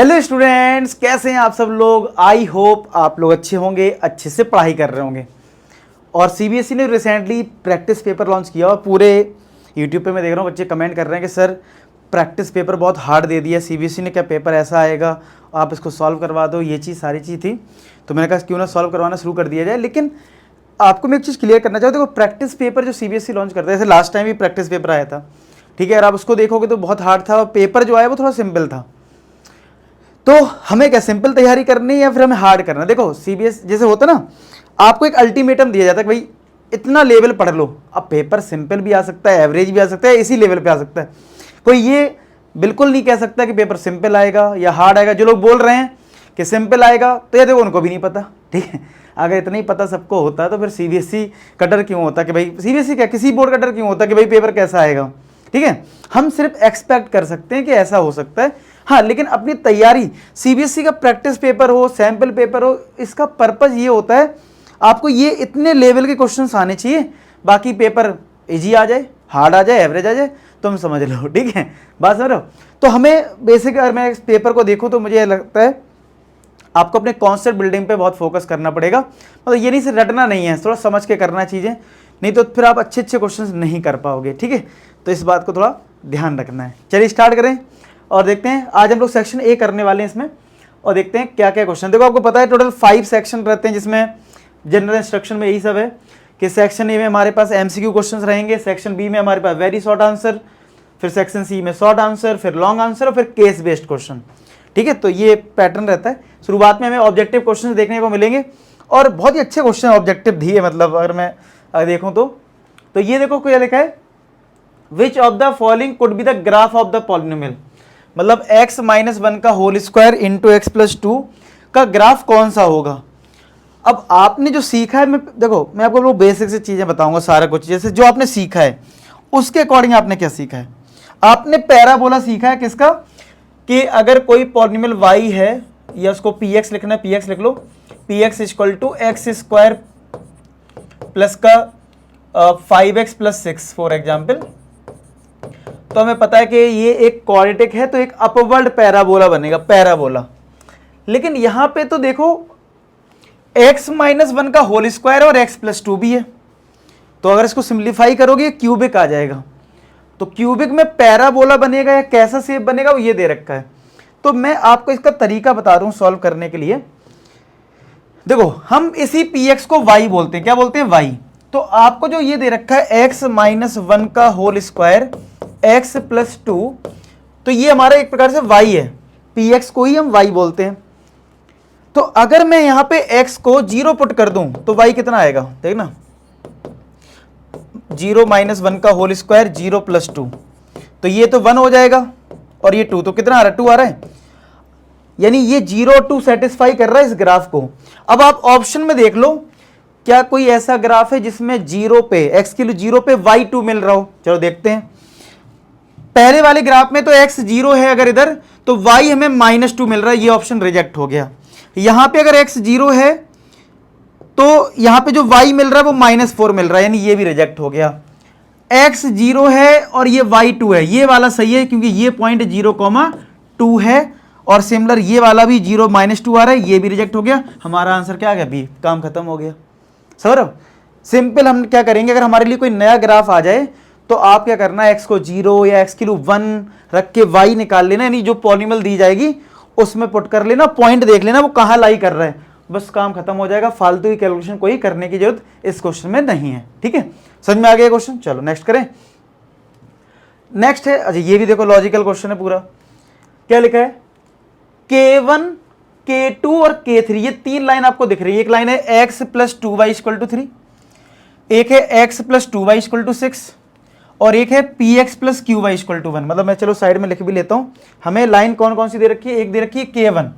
Hello students, कैसे हैं आप सब लोग। आई होप आप लोग अच्छे होंगे, अच्छे से पढ़ाई कर रहे होंगे। और सीबीएसई ने रिसेंटली प्रैक्टिस पेपर लॉन्च किया और पूरे यूट्यूब पे मैं देख रहा हूँ बच्चे कमेंट कर रहे हैं कि सर प्रैक्टिस पेपर बहुत हार्ड दे दिया सीबीएसई ने, क्या पेपर ऐसा आएगा, आप इसको सॉल्व करवा दो। ये चीज़ सारी चीज़ थी, तो मैंने कहा क्यों ना सॉल्व करवाना शुरू कर दिया जाए। लेकिन आपको मैं एक चीज़ क्लियर करना चाहूँ, देखो प्रैक्टिस पेपर जो सीबीएसई लॉन्च करता है, जैसे लास्ट टाइम भी प्रैक्टिस पेपर आया था, ठीक है, अगर आप उसको देखोगे तो बहुत हार्ड था और पेपर जो आया वो थोड़ा सिंपल था। तो हमें क्या सिंपल तैयारी करनी है या फिर हमें हार्ड करना। देखो सीबीएस जैसे होता ना, आपको एक अल्टीमेटम दिया जाता है कि भाई इतना लेवल पढ़ लो। अब पेपर सिंपल भी आ सकता है, एवरेज भी आ सकता है, इसी लेवल पे आ सकता है। कोई ये बिल्कुल नहीं कह सकता कि पेपर सिंपल आएगा या हार्ड आएगा। जो लोग बोल रहे हैं कि सिंपल आएगा तो ये देखो उनको भी नहीं पता, ठीक है। अगर इतना ही पता सबको होता तो फिर सीबीएसई का डर क्यों होता कि भाई, सीबीएसई क्या किसी बोर्ड का डर क्यों होता कि भाई पेपर कैसा आएगा, ठीक है। हम सिर्फ एक्सपेक्ट कर सकते हैं कि ऐसा हो सकता है, हाँ। लेकिन अपनी तैयारी, सीबीएसई का प्रैक्टिस पेपर हो, सैंपल पेपर हो, इसका पर्पज ये होता है आपको ये इतने लेवल के क्वेश्चंस आने चाहिए। बाकी पेपर इजी आ जाए, हार्ड आ जाए, एवरेज आ जाए, तुम समझ लो, ठीक है। बात समझ रहे हो। तो हमें बेसिक, अगर मैं इस पेपर को देखूं तो मुझे लगता है आपको अपने कॉन्सेप्ट बिल्डिंग पे बहुत फोकस करना पड़ेगा। मतलब ये नहीं सिर्फ रटना नहीं है, थोड़ा समझ के करना चीज़ें, नहीं तो फिर आप अच्छे अच्छे क्वेश्चंस नहीं कर पाओगे, ठीक है। तो इस बात को थोड़ा ध्यान रखना है। चलिए स्टार्ट करें और देखते हैं। आज हम लोग सेक्शन ए करने वाले हैं इसमें, और देखते हैं क्या क्या क्वेश्चन। देखो आपको पता है टोटल 5 सेक्शन रहते हैं, जिसमें जनरल इंस्ट्रक्शन में यही सब है कि सेक्शन ए में हमारे पास एमसीक्यू क्वेश्चंस रहेंगे, सेक्शन बी में हमारे पास वेरी शॉर्ट आंसर, फिर सेक्शन सी में शॉर्ट आंसर, फिर लॉन्ग आंसर और फिर केस बेस्ड क्वेश्चन, ठीक है। तो ये पैटर्न रहता है। शुरुआत में हमें ऑब्जेक्टिव क्वेश्चन देखने को मिलेंगे और बहुत ही अच्छे क्वेश्चन ऑब्जेक्टिव दिए, मतलब अगर मैं देखूँ तो ये देखो क्या लिखा है, which of the following could be the graph of the polynomial. मतलब x माइनस 1 का whole square into x plus 2 का ग्राफ कौन सा होगा। अब आपने जो सीखा है, मैं आपको लोग बेसिक से चीज़ें बताऊंगा, सारा कुछ जैसे जो आपने सीखा है उसके अकॉर्डिंग आपने क्या सीखा है। आपने पैराबोला सीखा है किसका, कि अगर कोई पॉलिनोमियल y है, या उसको px लिखना है, px लिख लो, px equal to x square plus का 5x प्लस 6 फॉर एग्जाम्पल। तो हमें पता है कि ये एक क्वाड्रेटिक है, तो एक अपवर्ड पैराबोला बनेगा, पैराबोला। लेकिन यहां पे तो देखो x माइनस 1 का होल स्क्वायर और x प्लस 2 भी है, तो अगर इसको सिंप्लीफाई करोगे क्यूबिक आ जाएगा। तो क्यूबिक में पैराबोला बनेगा या कैसा शेप बनेगा वो ये दे रखा है। तो मैं आपको इसका तरीका बता रहा हूं सॉल्व करने के लिए। देखो हम इसी px को y बोलते हैं, क्या बोलते हैं, y। तो आपको जो ये दे रखा है x माइनस 1 का होल स्क्वायर x प्लस 2, तो ये हमारा एक प्रकार से y है, px को ही हम y बोलते हैं। तो अगर मैं यहां पे x को 0 पुट कर दूं तो y कितना आएगा, देखना, 0 माइनस 1 का होल स्क्वायर 0 प्लस 2, तो ये तो 1 हो जाएगा और ये 2, तो कितना आ रहा है, 2 आ रहा है। यानी ये 0 2 सेटिस्फाई कर रहा है इस ग्राफ को। अब आप ऑप्शन में देख लो, क्या कोई ऐसा ग्राफ है जिसमें 0 पे x के लिए 0 पे y2 मिल रहा हो। चलो देखते हैं। पहले वाले ग्राफ में तो x 0 है, अगर इधर तो y हमें -2 मिल रहा है, ये ऑप्शन रिजेक्ट हो गया। यहां पे अगर x 0 है तो यहां पे जो y मिल रहा है वो -4 मिल रहा है, यानी ये भी रिजेक्ट हो गया। x 0 है और ये y2 है, ये वाला सही है क्योंकि ये पॉइंट 0,2 है, और सिमिलर ये वाला भी 0 -2 आ रहा है, ये भी रिजेक्ट हो गया। हमारा आंसर क्या आ गया, बी। काम खत्म हो गया। समझ, सिंपल। हम क्या करेंगे, अगर हमारे लिए कोई नया ग्राफ आ जाए तो आप क्या करना है, x को 0 या x के लिए 1 रख के y निकाल लेना, यानी जो पॉलिनोमियल दी जाएगी उसमें पुट कर लेना, पॉइंट देख लेना वो कहाँ लाई कर रहा है, बस काम खत्म हो जाएगा। फालतू की कैलकुलेशन कोई करने की जरूरत इस क्वेश्चन में नहीं है, ठीक है। समझ में आ गया क्वेश्चन। चलो नेक्स्ट करें। नेक्स्ट है, अच्छा ये भी देखो लॉजिकल क्वेश्चन है पूरा। क्या लिखा है, K1 K2 और K3, ये 3 लाइन आपको दिख रही है। एक लाइन है x plus 2y equal to 3, एक है x plus 2y equal to 6, और एक है px plus qy equal to 1। मतलब मैं चलो साइड में लिख भी लेता हूं। हमें लाइन कौन कौन सी दे रखी है, एक दे रखी है K1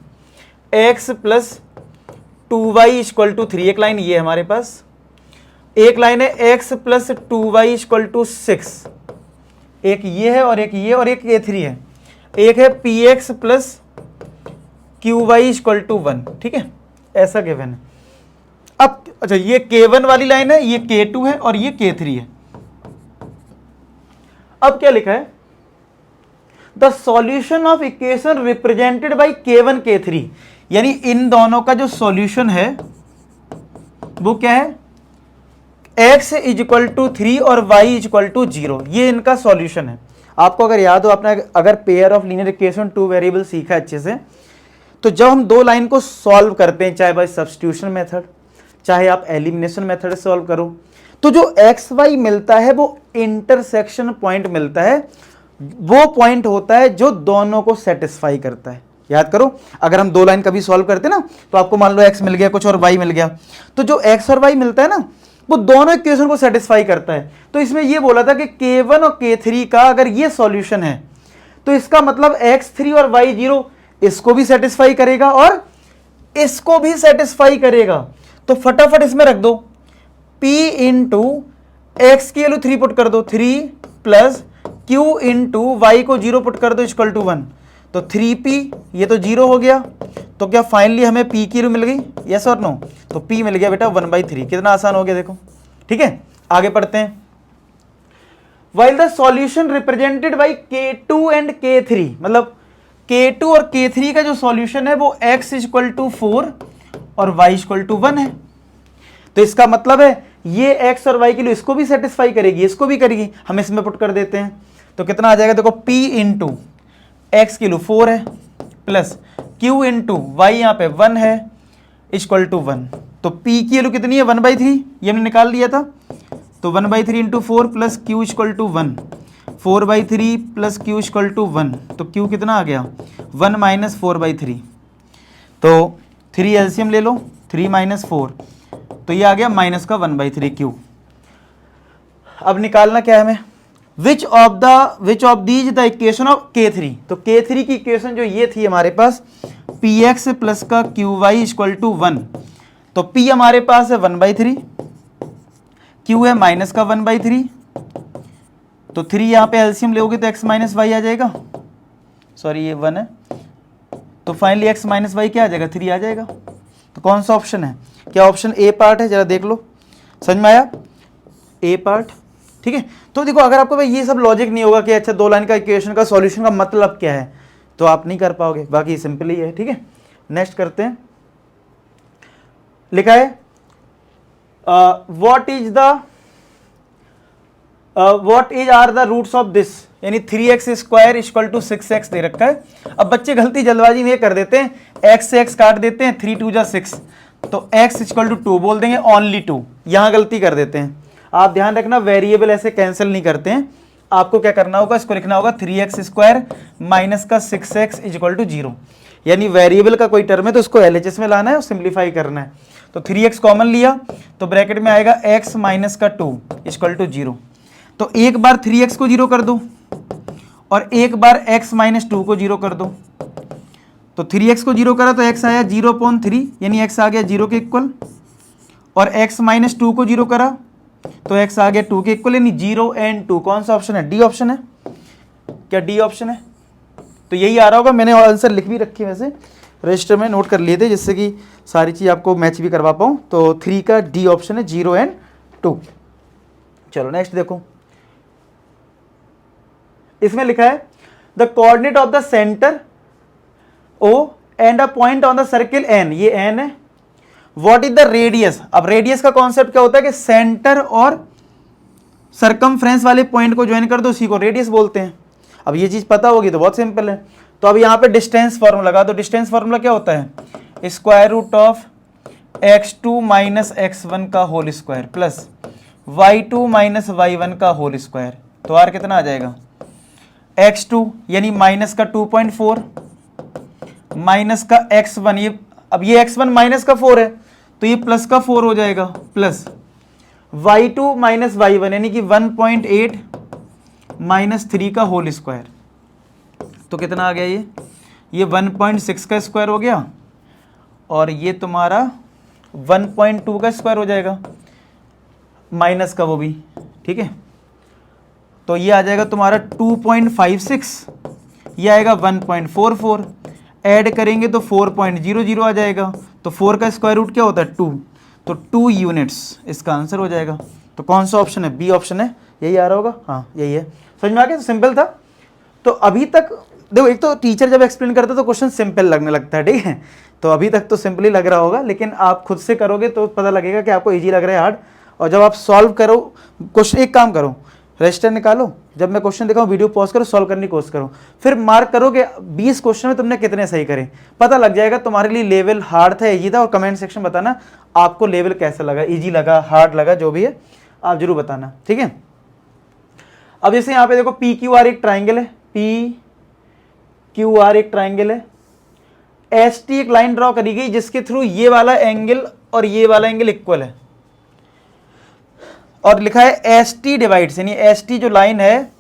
x plus 2y equal to 3, एक लाइन ये हमारे पास। एक लाइन है x plus 2y equal to 6, एक ये है और एक ये, और एक K3 है। एक है px plus qy equal to 1, ठीक है, ऐसा गिवन है। अब अच्छा ये K1 वाली लाइन है, ये K2 है और ये K3 है। अब क्या लिखा है, the solution of equation represented by K1 K3, यानी इन दोनों का जो सॉल्यूशन है वो क्या है, x इज इक्वल टू 3 और y इज इक्वल टू 0, ये इनका सॉल्यूशन है। आपको अगर याद हो, आपने अगर pair of linear equation two variable सीखा अच्छे से, तो जब हम दो लाइन को सॉल्व करते हैं, चाहे बाय सब्स्टिट्यूशन मेथड, चाहे आप एलिमिनेशन मेथड से सॉल्व करो, तो जो एक्स वाई मिलता है वो इंटरसेक्शन पॉइंट मिलता है, वो पॉइंट होता है जो दोनों को सेटिस्फाई करता है। याद करो, अगर हम दो लाइन कभी सॉल्व करते ना, तो आपको मान लो एक्स मिल गया कुछ और वाई मिल गया, तो जो एक्स और वाई मिलता है ना, वो दोनों इक्वेशन को सेटिस्फाई करता है। तो इसमें ये बोला था कि K1 और K3 का अगर ये सॉल्यूशन है, तो इसका मतलब x3 और y0 इसको भी सेटिस्फाई करेगा और इसको भी सेटिस्फाई करेगा। तो फटाफट इसमें रख दो, p इंटू एक्स की वैल्यू 3 पुट कर दो, 3 प्लस q इंटू वाई को 0 पुट कर दो इक्वल टू 1, तो 3p, ये तो 0 हो गया। तो क्या फाइनली हमें p की वैल्यू मिल गई, यस और नो? तो p मिल गया बेटा 1/3। कितना आसान हो गया देखो, ठीक है। आगे पढ़ते हैं। While the solution represented by K2 and K3, मतलब K2 और K3 का जो सॉल्यूशन है वो x इज इक्वल टू 4 और y इक्वल टू 1 है। तो इसका मतलब है ये x और y के लिए इसको भी सेटिस्फाई करेगी, इसको भी करेगी। हम इसमें पुट कर देते हैं, तो कितना आ जाएगा देखो, p इंटू एक्स की वैल्यू 4 है प्लस q इंटू वाई यहाँ पे 1 है इक्वल टू 1। तो p की वैल्यू कितनी है 1/3, ये हमने निकाल लिया था। तो 1/3 into 4 plus q equal to 1, 4/3 plus q equal to 1, तो q कितना आ गया 1 माइनस 4/3। तो 3 एलसीएम ले लो, 3 माइनस 4, तो ये आ गया माइनस का 1/3 q। अब निकालना क्या है हमें, which of these the equation of K3। तो K3 की इक्वेशन जो ये थी हमारे पास, px प्लस का qy इक्वल टू 1, तो p हमारे पास है 1/3, q है माइनस का 1/3, तो 3 यहाँ पे एलसीएम लोगे तो x माइनस वाई आ जाएगा, सॉरी ये 1 है, तो फाइनली x माइनस वाई क्या आ जाएगा 3 आ जाएगा। तो कौन सा ऑप्शन है, क्या ऑप्शन ए पार्ट है, जरा देख लो, समझ में आया, ए पार्ट, ठीक है। तो देखो अगर आपको भाई ये सब लॉजिक नहीं होगा कि अच्छा दो लाइन का इक्वेशन का सॉल्यूशन का मतलब क्या है, तो आप नहीं कर पाओगे, बाकी सिंपल ही है, ठीक है। नेक्स्ट करते हैं। लिखा है what is are the roots of this, यानी 3x square equal to 6x दे रखा है। अब बच्चे गलती जल्दबाजी में कर देते हैं, x से x काट देते हैं, 3 2 जा 6, तो x इक्वल टू 2 बोल देंगे, ओनली 2, यहां गलती कर देते हैं। आप ध्यान रखना, वेरिएबल ऐसे कैंसिल नहीं करते हैं, आपको क्या करना होगा, इसको लिखना होगा 3x स्क्वायर माइनस का 6x इक्वल टू 0, यानी वेरिएबल का कोई टर्म है तो उसको LHS में लाना है और सिंप्लीफाई करना है। तो 3x कॉमन लिया तो ब्रैकेट में आएगा x माइनस का 2 इक्वल टू 0। तो एक बार 3x को 0 कर दो और एक बार x माइनस 2 को 0 कर दो। तो 3x को 0 करा तो x आया 0.3, यानी x आ गया 0 के इक्वल, और x माइनस 2 को 0 करा तो x आ गया 2 के इक्वल, यानी 0 एंड 2। कौन सा ऑप्शन है, डी ऑप्शन है, क्या डी ऑप्शन है? तो यही आ रहा होगा, मैंने आंसर लिख भी रखी वैसे रजिस्टर में नोट कर लिए थे, जिससे कि सारी चीज़ आपको मैच भी करवा पाऊँ। तो 3 का डी ऑप्शन है, 0 एंड 2। चलो नेक्स्ट देखो, इसमें लिखा है the coordinate of the centre O and a point on the circle N, ये N है। व्हाट इज द रेडियस, अब रेडियस का कॉन्सेप्ट क्या होता है कि सेंटर और सरकमफ्रेंस वाले पॉइंट को ज्वाइन कर दो, उसी को रेडियस बोलते हैं। अब ये चीज पता होगी तो बहुत सिंपल है। तो अब यहाँ पे डिस्टेंस फॉर्मूला लगा दो। डिस्टेंस फॉर्मूला क्या होता है, square root of x2 minus x1 का whole square plus y2 minus y1 का होल स्क्वायर। तो r कितना आ जाएगा, x2 यानी माइनस का 2.4 माइनस का x1, ये अब ये x1 माइनस का 4 है तो ये प्लस का 4 हो जाएगा, प्लस y2 माइनस y1 यानी कि 1.8 माइनस 3 का होल स्क्वायर। तो कितना आ गया, ये 1.6 का स्क्वायर हो गया और ये तुम्हारा 1.2 का स्क्वायर हो जाएगा, माइनस का वो भी, ठीक है। तो ये आ जाएगा तुम्हारा 2.56, ये आएगा 1.44, ऐड करेंगे तो 4.00 आ जाएगा। तो 4 का स्क्वायर रूट क्या होता है 2, तो 2 यूनिट्स इसका आंसर हो जाएगा। तो कौन सा ऑप्शन है, बी ऑप्शन है, यही आ रहा होगा, हाँ यही है। समझ में आ गया, तो सिंपल था। तो अभी तक देखो, एक तो टीचर जब एक्सप्लेन करते तो क्वेश्चन सिंपल लगने लगता है, ठीक है, तो अभी तक तो सिंपल ही लग रहा होगा, लेकिन आप खुद से करोगे तो पता लगेगा कि आपको इजी लग रहा है हार्ड। और जब आप सॉल्व करो क्वेश्चन, एक काम करो, रजिस्टर निकालो, जब मैं क्वेश्चन दिखाऊं वीडियो पॉज करो, सॉल्व करने की कोशिश करो, फिर मार्क करो कि 20 क्वेश्चन में तुमने कितने सही करे, पता लग जाएगा तुम्हारे लिए लेवल हार्ड था इजी था। और कमेंट सेक्शन बताना आपको लेवल कैसा लगा, इजी लगा, हार्ड लगा, जो भी है आप जरूर बताना, ठीक है। अब जैसे यहाँ पे देखो पी क्यू आर एक ट्राइंगल है, पी क्यू आर एक ट्राइंगल है, एस टी एक लाइन ड्रॉ करी गई जिसके थ्रू ये वाला एंगल और ये वाला एंगल इक्वल है, और लिखा है एस टी डिवाइड्स, यानी एस टी जो लाइन है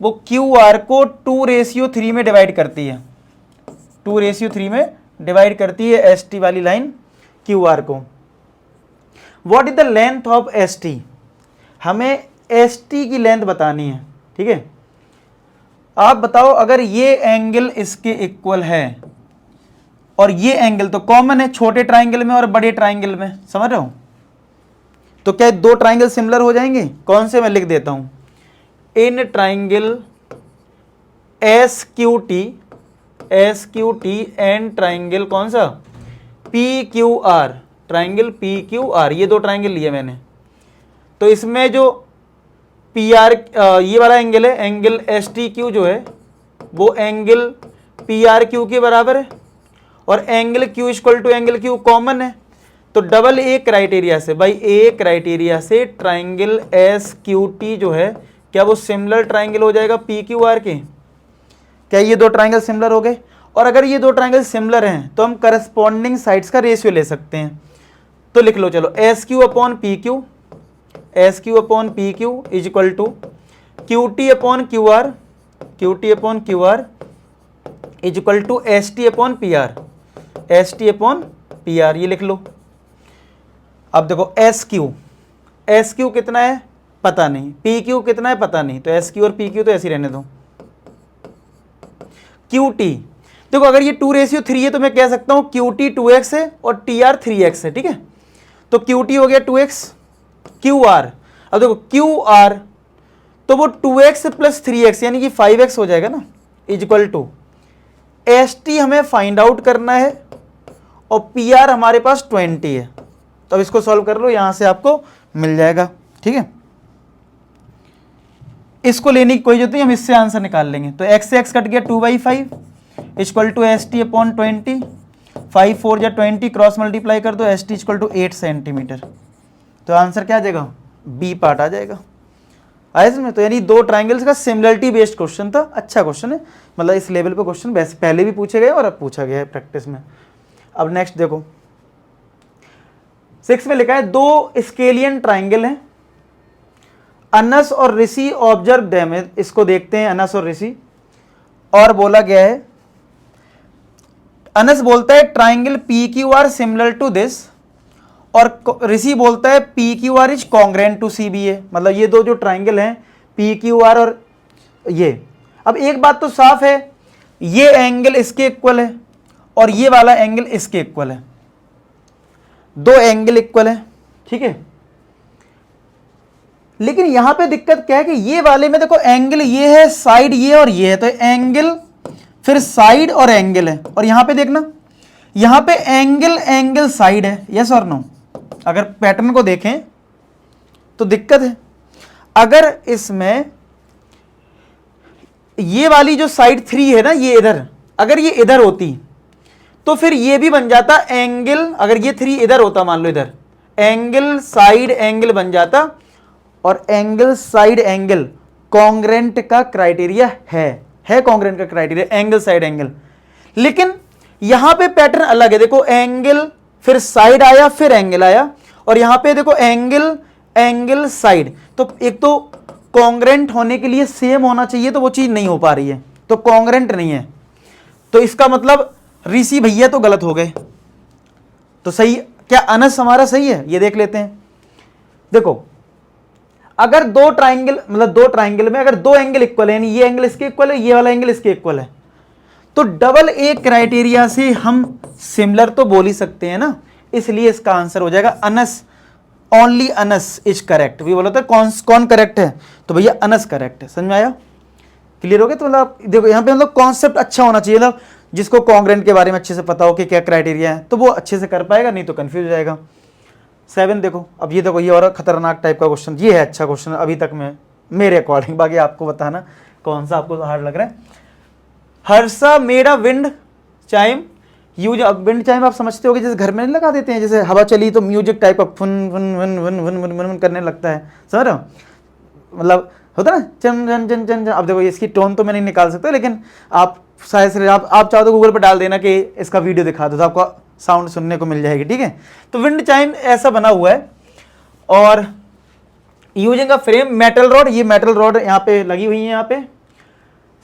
वो क्यू आर को 2:3 में डिवाइड करती है, 2:3 में डिवाइड करती है एस टी वाली लाइन क्यू आर को। What is the length of S T, हमें एस टी की लेंथ बतानी है, ठीक है। आप बताओ अगर ये एंगल इसके इक्वल है और ये एंगल तो कॉमन है छोटे ट्राइंगल में और बड़े ट्राइंगल में, समझ रहे हो, तो क्या दो ट्राइंगल सिमिलर हो जाएंगे? कौन से, मैं लिख देता हूं, in triangle S Q T and triangle कौन सा, P Q are, triangle P Q are, ये दो ट्राइंगल लिए मैंने, तो इसमें जो पी आर ये वाला एंगल है, एंगल एस टी क्यू जो है वो एंगल पी आर क्यू के बराबर है, और angle Q equal to angle Q common है, तो डबल ए क्राइटेरिया से, भाई ए क्राइटेरिया से ट्राइंगल एस क्यू टी जो है क्या वो सिमिलर ट्राइंगल हो जाएगा पी क्यू आर के? क्या ये दो ट्राइंगल सिमिलर हो गए? और अगर ये दो ट्राइंगल सिमिलर हैं तो हम करस्पॉन्डिंग साइड्स का रेशियो ले सकते हैं, तो लिख लो चलो, S Q upon P Q, S Q upon P Q is equal to Q T upon Q R, Q T upon Q R is equal to S T upon P R, S T upon P R, ये लिख लो। अब देखो S Q कितना है पता नहीं, P Q कितना है पता नहीं, तो एस क्यू और पी क्यू तो ऐसे ही रहने दो। क्यू टी देखो, अगर ये 2:3 है तो मैं कह सकता हूं क्यू टी 2x है और टी आर 3x है, ठीक है, तो क्यू टी हो गया 2x, क्यू आर, अब देखो क्यू आर तो वो 2x प्लस 3x यानी कि 5x हो जाएगा ना, is equal to S T हमें फाइंड आउट करना है और पी आर हमारे पास 20 है, तो अब इसको सॉल्व कर लो, यहां से आपको मिल जाएगा, ठीक है। इसको लेने की कोई जरूरत नहीं, हम इससे आंसर निकाल लेंगे, तो x से x कट गया 2/5 equal to S T upon 20, 5 4 या 20 क्रॉस मल्टीप्लाई कर दो, S T equal to 8 centimetre, तो आंसर क्या आ जाएगा, बी पार्ट आ जाएगा। आया इसमें, तो यानी दो ट्राइंगल्स का सिमिलरिटी बेस्ड क्वेश्चन था, अच्छा क्वेश्चन है, मतलब इस लेवल पे क्वेश्चन वैसे पहले भी पूछे गए और अब पूछा गया है प्रैक्टिस में। अब नेक्स्ट देखो 6 में लिखा है दो स्केलियन ट्राइंगल हैं, अनस और ऋषि ऑब्जर्व देम, इसको देखते हैं अनस और ऋषि, और बोला गया है, अनस बोलता है triangle P Q R similar to this, और ऋषि बोलता है P Q R is congruent to C B A, मतलब ये दो जो ट्राइंगल हैं पी क्यू आर और ये। अब एक बात तो साफ है, ये एंगल इसके इक्वल है और ये वाला एंगल इसके इक्वल है, दो एंगल इक्वल है, ठीक है। लेकिन यहां पे दिक्कत क्या है कि ये वाले में देखो एंगल ये है, साइड ये और ये है, तो एंगल फिर साइड और एंगल है, और यहां पे देखना यहां पे एंगल साइड है, यस और नो? अगर पैटर्न को देखें तो दिक्कत है, अगर इसमें ये वाली जो साइड 3 है ना, ये इधर, अगर ये इधर होती तो फिर ये भी बन जाता एंगल, अगर ये 3 इधर होता मान लो इधर, एंगल साइड एंगल बन जाता, और एंगल साइड एंगल कॉन्ग्रेंट का क्राइटेरिया है कॉन्ग्रेंट का क्राइटेरिया एंगल साइड एंगल। लेकिन यहां पे पैटर्न अलग है, देखो एंगल फिर साइड आया फिर एंगल आया, और यहां पे देखो एंगल साइड, तो एक तो कॉन्ग्रेंट होने के लिए सेम होना चाहिए, तो वो चीज नहीं हो पा रही है, तो कॉन्ग्रेंट नहीं है, तो इसका मतलब ऋषि भैया तो गलत हो गए। तो सही क्या अनस हमारा सही है, ये देख लेते हैं। देखो अगर दो ट्राइंगल, मतलब दो ट्राइंगल में अगर दो एंगल इक्वल है, यानी ये एंगल इसके इक्वल है, ये वाला एंगल इसके इक्वल है, तो डबल ए क्राइटेरिया से हम सिमिलर तो बोल ही सकते हैं ना, इसलिए इसका आंसर हो जाएगा Anas, only Anas is correct. भी बोला था कौन करेक्ट है, तो भैया अनस करेक्ट है, समझ में आया? क्लियर हो गया? तो मतलब देखो यहाँ पे मतलब कॉन्सेप्ट अच्छा होना चाहिए, मतलब जिसको कॉन्ग्रेंट के बारे में अच्छे से पता हो कि क्या क्राइटेरिया है, तो वो अच्छे से कर पाएगा, नहीं तो कंफ्यूज हो जाएगा। 7 देखो, अब ये देखो, ये और खतरनाक टाइप का क्वेश्चन, ये है अच्छा क्वेश्चन अभी तक में मेरे अकॉर्डिंग, बाकी आपको बताना कौन सा आपको हार्ड लग रहा है। Harsha made a wind chime use, अब विंड चाइम आप समझते होगे जैसे घर में नहीं लगा देते हैं, जैसे हवा चली तो म्यूजिक टाइप का फुन फुन one one one one one करने लगता है, समझ रहे हो? मतलब होता ना चन चन चन चन चन। अब देखो इसकी टोन तो मैं नहीं निकाल सकता, लेकिन आप शायद से आप चाहो तो गूगल पर डाल देना कि इसका वीडियो दिखा दो, तो आपको साउंड सुनने को मिल जाएगी, ठीक है? तो विंड चाइम ऐसा बना हुआ है, और using a frame metal rod, ये मेटल रॉड यहाँ पे लगी हुई है, यहाँ पे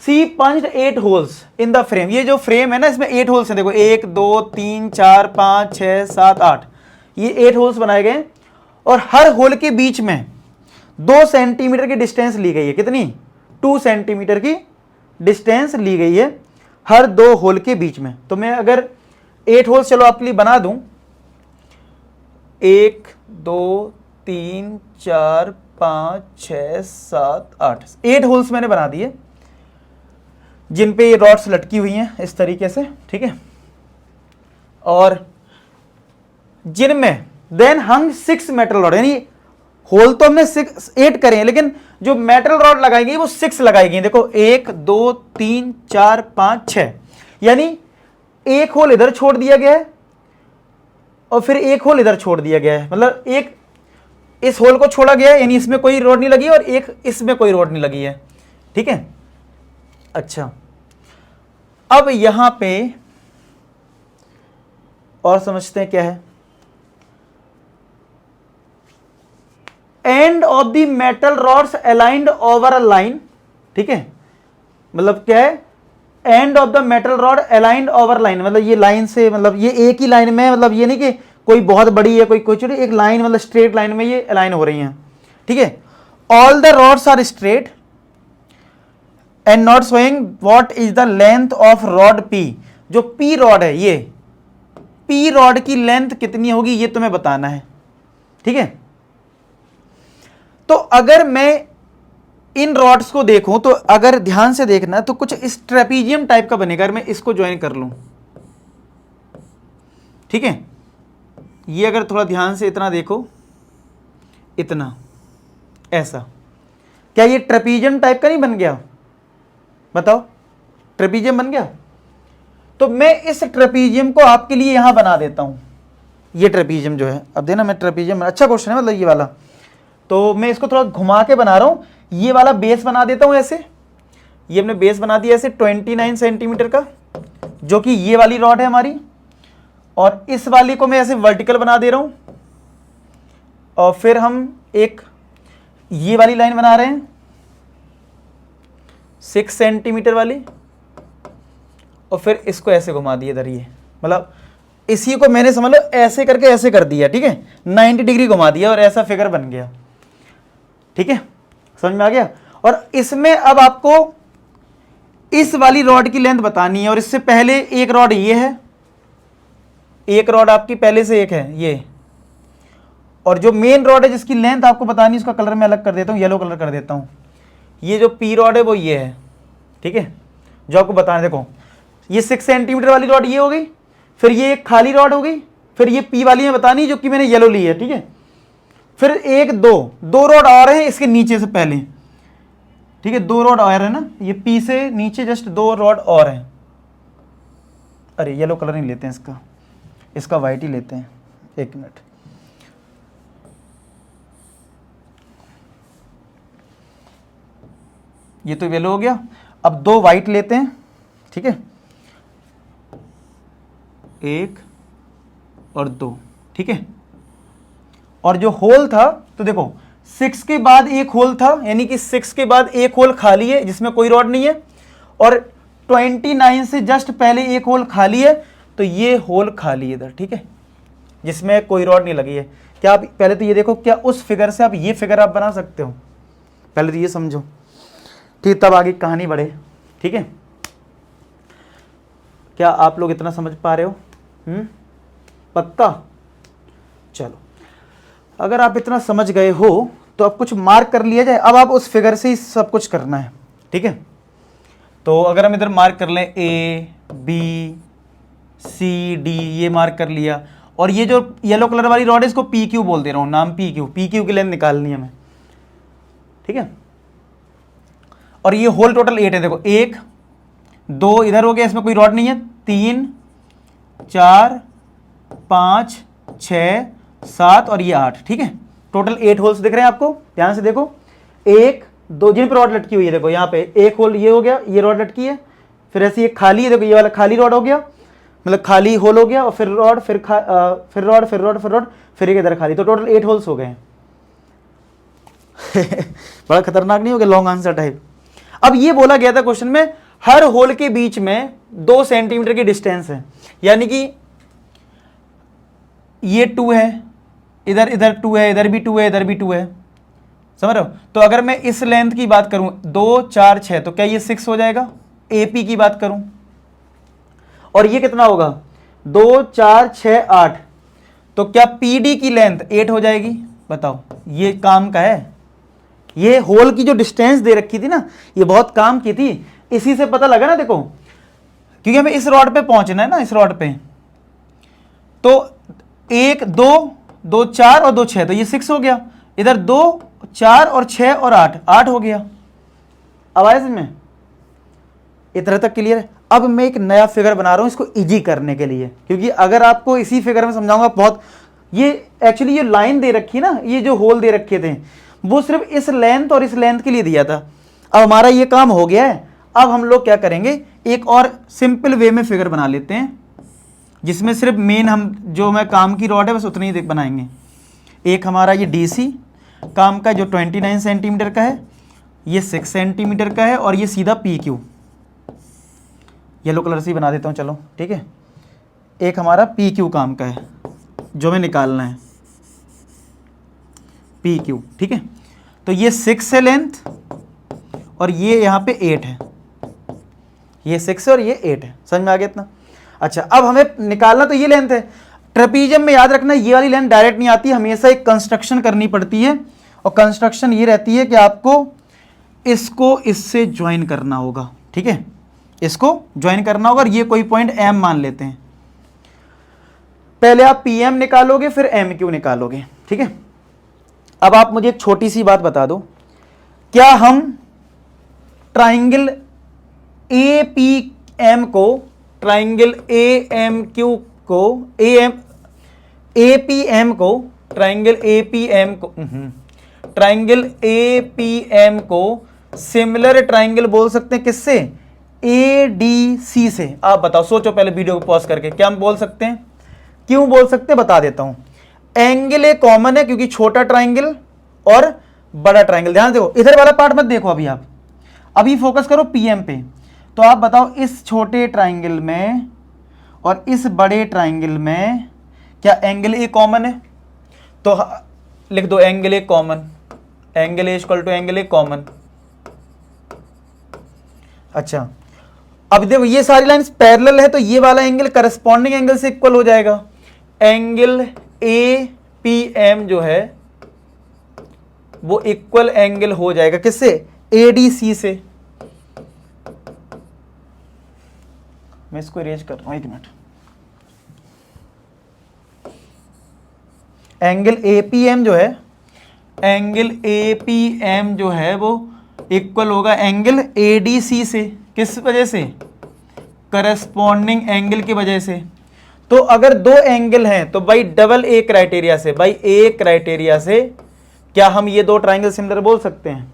see punched 8 holes in the frame, ये जो फ्रेम है ना इसमें 8 होल्स हैं, देखो 1 2 3 4 5 6 7 8, ये 8 होल्स बनाए गए, और हर होल के बीच में 2 सेंटीमीटर की डिस्टेंस ली गई है। कितनी? 2 सेंटीमीटर की डिस्टेंस ली गई है हर 2 होल के बीच में। तो मैं अगर 8 होल्स चलो आपके लिए बना दूं, 1 2 3 4 5 6 7 8, 8 होल्स मैंने बना दिए जिन पे ये रॉड्स लटकी हुई हैं इस तरीके से, ठीक है? और जिनमें देन हंग 6 मेटल रॉड, यानी होल तो हमने 8 करे हैं, लेकिन जो मेटल रॉड लगाएंगे वो 6 लगाएंगे। देखो 1 2 3 4 5 6, यानी एक होल इधर छोड़ दिया गया है और फिर एक होल इधर छोड़ दिया गया है, मतलब एक इस होल को छोड़ा गया है, यानी इसमें कोई रॉड नहीं लगी और एक इसमें कोई रॉड नहीं लगी है, ठीक है? अच्छा, अब यहां पे और समझते हैं क्या है। End of the metal rods aligned over a line, ठीक है? मतलब क्या है? End of the metal rod aligned over line, मतलब ये लाइन से, मतलब ये एक ही लाइन में, मतलब ये नहीं कि कोई बहुत बड़ी है कोई छोटी, एक लाइन, मतलब स्ट्रेट लाइन में ये अलाइन हो रही हैं, ठीक है? All the rods are straight and not showing what is the length of rod P, जो पी रॉड है, ये पी रॉड की लेंथ कितनी होगी ये तुम्हें बताना है, ठीक है? तो अगर मैं इन रॉड्स को देखूं तो अगर ध्यान से देखना तो कुछ इस ट्रेपीजियम टाइप का बनेगा, अगर मैं इसको ज्वाइन कर लूं, ठीक है? ये अगर थोड़ा ध्यान से इतना देखो, इतना ऐसा, क्या ये ट्रेपीजियम टाइप का नहीं बन गया? बताओ, ट्रेपीजियम बन गया? तो मैं इस ट्रेपीजियम को आपके लिए यहां बना देता हूं, ये ट्रेपीजियम जो है, अब देना मैं ट्रेपीजियम, अच्छा क्वेश्चन है मतलब ये वाला, तो मैं इसको थोड़ा घुमा के बना रहा हूं, ये वाला बेस बना देता हूं ऐसे, ये हमने बेस बना दिया ऐसे 29 सेंटीमीटर का, जो कि ये वाली रॉड है हमारी, और इस वाली को मैं ऐसे वर्टिकल बना दे रहा हूं, और फिर हम एक ये वाली लाइन बना रहे हैं 6 सेंटीमीटर वाली, और फिर इसको ऐसे घुमा दिए इधर, ये मतलब इसी को मैंने समझ लो ऐसे करके ऐसे कर दिया, ठीक है? 90 डिग्री घुमा दिया और ऐसा फिगर बन गया, ठीक है? समझ में आ गया? और इसमें अब आपको इस वाली रॉड की लेंथ बतानी है, और इससे पहले एक रॉड ये है, एक रॉड आपकी पहले से एक है ये, और जो मेन रॉड है जिसकी लेंथ आपको बतानी है, उसका कलर मैं अलग कर देता हूँ, येलो कलर कर देता हूँ। ये जो पी रॉड है वो ये है, ठीक है? जो आपको बताना, देखो ये 6 सेंटीमीटर वाली रॉड ये हो गई, फिर ये एक खाली रॉड हो गई, फिर ये पी वाली में बतानी जो कि मैंने येलो ली है, ठीक है? फिर एक दो रॉड और हैं इसके नीचे से पहले, ठीक है? 2 रॉड और है ना, ये पी से नीचे जस्ट 2 रॉड और हैं। अरे येलो कलर नहीं लेते हैं इसका वाइट ही लेते हैं, एक मिनट, ये तो येलो हो गया, अब 2 वाइट लेते हैं, ठीक है? 1 और 2, ठीक है? और जो होल था, तो देखो 6 के बाद एक होल था, यानी कि 6 के बाद एक होल खाली है जिसमें कोई रॉड नहीं है, और 29 से जस्ट पहले एक होल खाली है, तो ये होल खाली है इधर, ठीक है? जिसमें कोई रॉड नहीं लगी है। क्या आप पहले तो ये देखो, क्या उस फिगर से आप ये फिगर आप बना सकते हो? पहले तो ये समझो, ठीक, तब आगे कहानी बढ़े, ठीक है? क्या आप लोग इतना समझ पा रहे हो? पक्का? चलो, अगर आप इतना समझ गए हो तो अब कुछ मार्क कर लिया जाए, अब आप उस फिगर से ही सब कुछ करना है, ठीक है? तो अगर हम इधर मार्क कर लें ए बी सी डी, ये मार्क कर लिया, और ये जो येलो कलर वाली रॉड है इसको पी क्यू बोल दे रहा हूँ, नाम पी क्यू, पी क्यू की लेंथ निकालनी है हमें, ठीक है। और ये होल टोटल 8 है, देखो 1 2 इधर हो गया, इसमें कोई रॉड नहीं है, 3 4 5 6 7 और ये 8, ठीक है। टोटल 8 होल्स दिख रहे हैं आपको, ध्यान से देखो, 1 2 जिन पर रॉड लटकी हुई है, देखो यहाँ पे एक होल ये हो गया, ये रॉड लटकी है, फिर ऐसे ये खाली है, देखो ये वाला खाली रॉड हो गया, मतलब खाली होल हो गया, और फिर रॉड, फिर रॉड, फिर रॉड, फिर रॉड, फिर एक इधर खाली, तो टोटल 8 होल्स हो गए हैं। बड़ा खतरनाक नहीं हो गया, लॉन्ग आंसर टाइप। अब ये बोला गया था क्वेश्चन में, हर होल के बीच में 2 सेंटीमीटर की डिस्टेंस है, यानी कि ये 2 है, इधर इधर 2 है, इधर भी 2 है, इधर भी 2 है, समझ रहे हो। तो अगर मैं इस लेंथ की बात करूं 2 4 6, तो क्या ये 6 हो जाएगा। एपी की बात करूं, और ये कितना होगा 2 4 6 8, तो क्या पीडी की लेंथ 8 हो जाएगी। बताओ, ये काम का है, ये होल की जो डिस्टेंस दे रखी थी ना, ये बहुत काम की थी, इसी से पता लगा ना, देखो क्योंकि हमें इस रॉड पे पहुंचना है ना, इस रॉड पे, तो 1 2 2 4 और 2 6, तो ये 6 हो गया, इधर 2 4 और 6 और 8 हो गया। अब आया समझ में, इतना तक क्लियर है। अब मैं एक नया फिगर बना रहा हूं इसको इजी करने के लिए, क्योंकि अगर आपको इसी फिगर में समझाऊंगा बहुत, ये एक्चुअली ये लाइन दे रखी ना, ये जो होल दे रखे थे वो सिर्फ इस लेंथ और इस लेंथ के लिए दिया था। अब हमारा ये काम हो गया है, अब हम लोग क्या करेंगे, एक और सिंपल वे में फिगर बना लेते हैं, जिसमें सिर्फ मेन हम जो मैं काम की रॉड है बस उतनी ही बनाएंगे। एक हमारा ये डीसी काम का जो 29 सेंटीमीटर का है, ये 6 सेंटीमीटर का है, और ये सीधा पी क्यू, येलो कलर से ही बना देता हूँ, चलो ठीक है। एक हमारा पी क्यू काम का है जो हमें निकालना है, पी क्यू, ठीक है। तो ये 6 है लेंथ, और ये यहाँ पे 8 है, ये 6 है और ये 8 है, समझ में आ गया इतना। अच्छा, अब हमें निकालना तो ये लेंथ है, ट्रेपीजियम में याद रखना ये वाली लेंथ डायरेक्ट नहीं आती, हमेशा एक कंस्ट्रक्शन करनी पड़ती है, और कंस्ट्रक्शन ये रहती है कि आपको इसको इससे ज्वाइन करना होगा, ठीक है, इसको ज्वाइन करना होगा, और ये कोई पॉइंट एम मान लेते हैं। पहले आप पी एम निकालोगे, फिर एम क्यू निकालोगे, ठीक है। अब आप मुझे एक छोटी सी बात बता दो, क्या हम ट्राइंगल ए पी एम को, ट्राइंगल ए एम क्यू को, ए पी एम को, ट्राइंगल ए पी एम को, ट्राइंगल ए पी एम को सिमिलर ट्राइंगल बोल सकते हैं किससे, ए डी सी से। आप बताओ, सोचो पहले वीडियो को पॉज करके, क्या हम बोल सकते हैं, क्यों बोल सकते हैं, बता देता हूं। एंगल ए कॉमन है, क्योंकि छोटा ट्राइंगल और बड़ा ट्राइंगल, ध्यान देखो, इधर वाला पार्ट मत देखो अभी, आप अभी फोकस करो पीएम पे। तो आप बताओ, इस छोटे ट्राइंगल में और इस बड़े ट्राइंगल में क्या एंगल ए कॉमन है, तो लिख दो angle A common, angle A equal to angle A common. अच्छा, अब देखो ये सारी लाइंस पैरेलल है, तो ये वाला एंगल करस्पॉन्डिंग एंगल से इक्वल हो जाएगा। एंगल ए पी एम जो है वो इक्वल एंगल हो जाएगा किससे, ए डी सी से। मैं इसको इरेज कर रहा हूं, 1 minute. Angle A P M जो है, एंगल ए पी एम जो है वो इक्वल होगा एंगल ए डी सी से, किस वजह से, करस्पॉन्डिंग एंगल की वजह से। तो अगर 2 एंगल हैं तो भाई डबल ए क्राइटेरिया से, भाई ए क्राइटेरिया से क्या हम ये 2 ट्राइंगल सिमिलर बोल सकते हैं।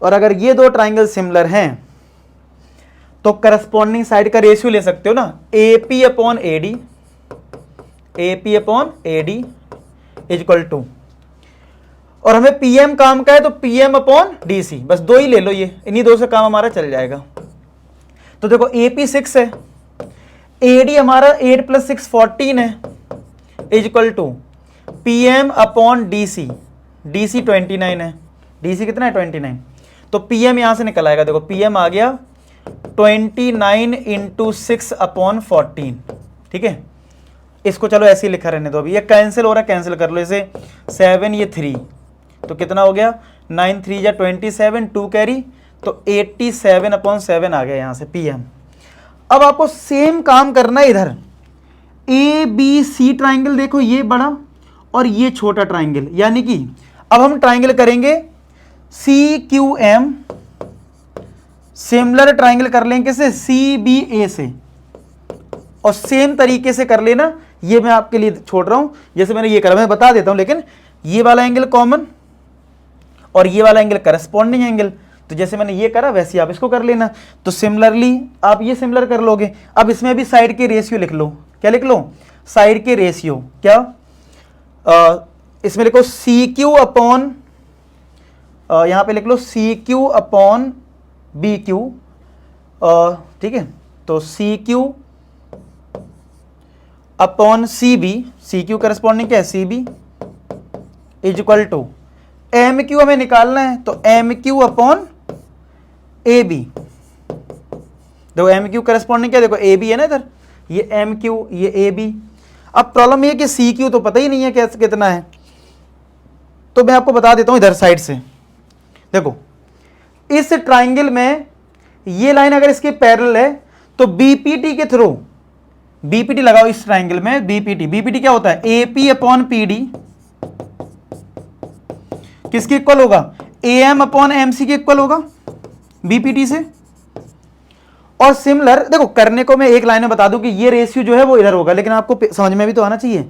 और अगर ये 2 ट्राइंगल सिमिलर हैं तो करस्पॉन्डिंग साइड का रेशियो ले सकते हो ना, A P upon A D, A P upon A D equal to, और हमें पीएम काम का है तो पीएम अपॉन डीसी, बस 2 ही ले लो, ये इन्हीं 2 से काम हमारा चल जाएगा। तो देखो एपी 6 है, एडी हमारा 8 + 6 14 है, equal to PM upon DC, DC 29 है, डीसी कितना है 29, तो पीएम यहां से निकल आएगा, देखो पीएम आ गया 29 × 6 अपॉन 14, ठीक है। इसको चलो ऐसे ही लिखा रहने दो, अभी ये कैंसिल हो रहा है, कैंसिल कर लो इसे, 7 ये 3, तो कितना हो गया 9 3 या 27, 2 कैरी तो 87/7 आ गया यहां से PM। अब आपको सेम काम करना है इधर, ABC ट्राइंगल देखो, ये बड़ा और ये छोटा ट्राइंगल, यानी कि अब हम ट्राइंगल करेंगे CQM, सिमिलर ट्राइंगल कर लेंगे कैसे, CBA से, और सेम तरीके से कर लेना। ये मैं आपके लिए छोड़ रहा हूं, जैसे मैंने ये करा मैं बता देता हूं, लेकिन ये वाला एंगल कॉमन और ये वाला एंगल करस्पॉन्डिंग एंगल, तो जैसे मैंने ये करा वैसे आप इसको कर लेना। तो सिमिलरली आप ये सिमिलर कर लोगे। अब इसमें भी साइड के रेशियो लिख लो, क्या लिख लो, साइड के रेशियो, क्या इसमें लिखो CQ अपॉन, यहां पे लिख लो CQ अपॉन BQ, ठीक है, तो CQ upon CB, CQ corresponding क्या है CB, is equal to MQ हमें निकालना है, तो MQ अपॉन AB। देखो MQ करस्पॉन्डिंग क्या, देखो AB है ना इधर, ये MQ ये AB। अब प्रॉब्लम ये कि CQ तो पता ही नहीं है कैसे कितना है, तो मैं आपको बता देता हूं इधर साइड से। देखो इस ट्राइंगल में ये लाइन अगर इसके पैरेलल है तो BPT के थ्रू, BPT लगाओ इस ट्राइंगल में, BPT क्या होता है, AP अपॉन PD किसके इक्वल होगा, AM अपॉन MC के इक्वल होगा BPT से। और सिमिलर देखो करने को मैं एक लाइन में बता दूं कि ये रेशियो जो है वो इधर होगा, लेकिन आपको समझ में भी तो आना चाहिए,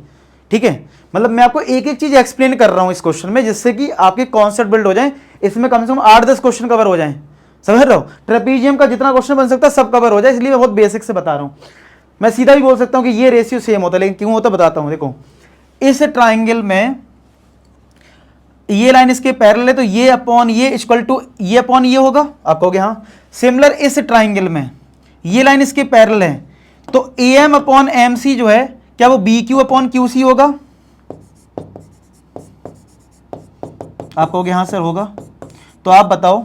ठीक है। मतलब मैं आपको एक एक चीज एक्सप्लेन कर रहा हूं इस क्वेश्चन में, जिससे कि आपके कॉन्सेप्ट बिल्ड हो जाए, इसमें कम से कम 8-10 क्वेश्चन कवर हो जाएं, समझ रहे हो। ट्रेपीजियम का जितना क्वेश्चन बन सकता है सब कवर हो जाए, इसलिए मैं बहुत बेसिक से बता रहा हूं। मैं सीधा भी बोल सकता हूं कि ये रेशियो सेम होता है, लेकिन क्यों होता बताता हूं। देखो इस ट्राइंगल में ये लाइन इसके पैरेलल है, तो ये अपॉन ये इक्वल टू ये अपॉन ये होगा, आप कहोगे हाँ। सिमिलर इस ट्राइंगल में ये लाइन इसके पैरेलल है, तो AM अपॉन MC जो है क्या वो BQ अपॉन QC होगा, आप कहोगे हाँ सर होगा। तो आप बताओ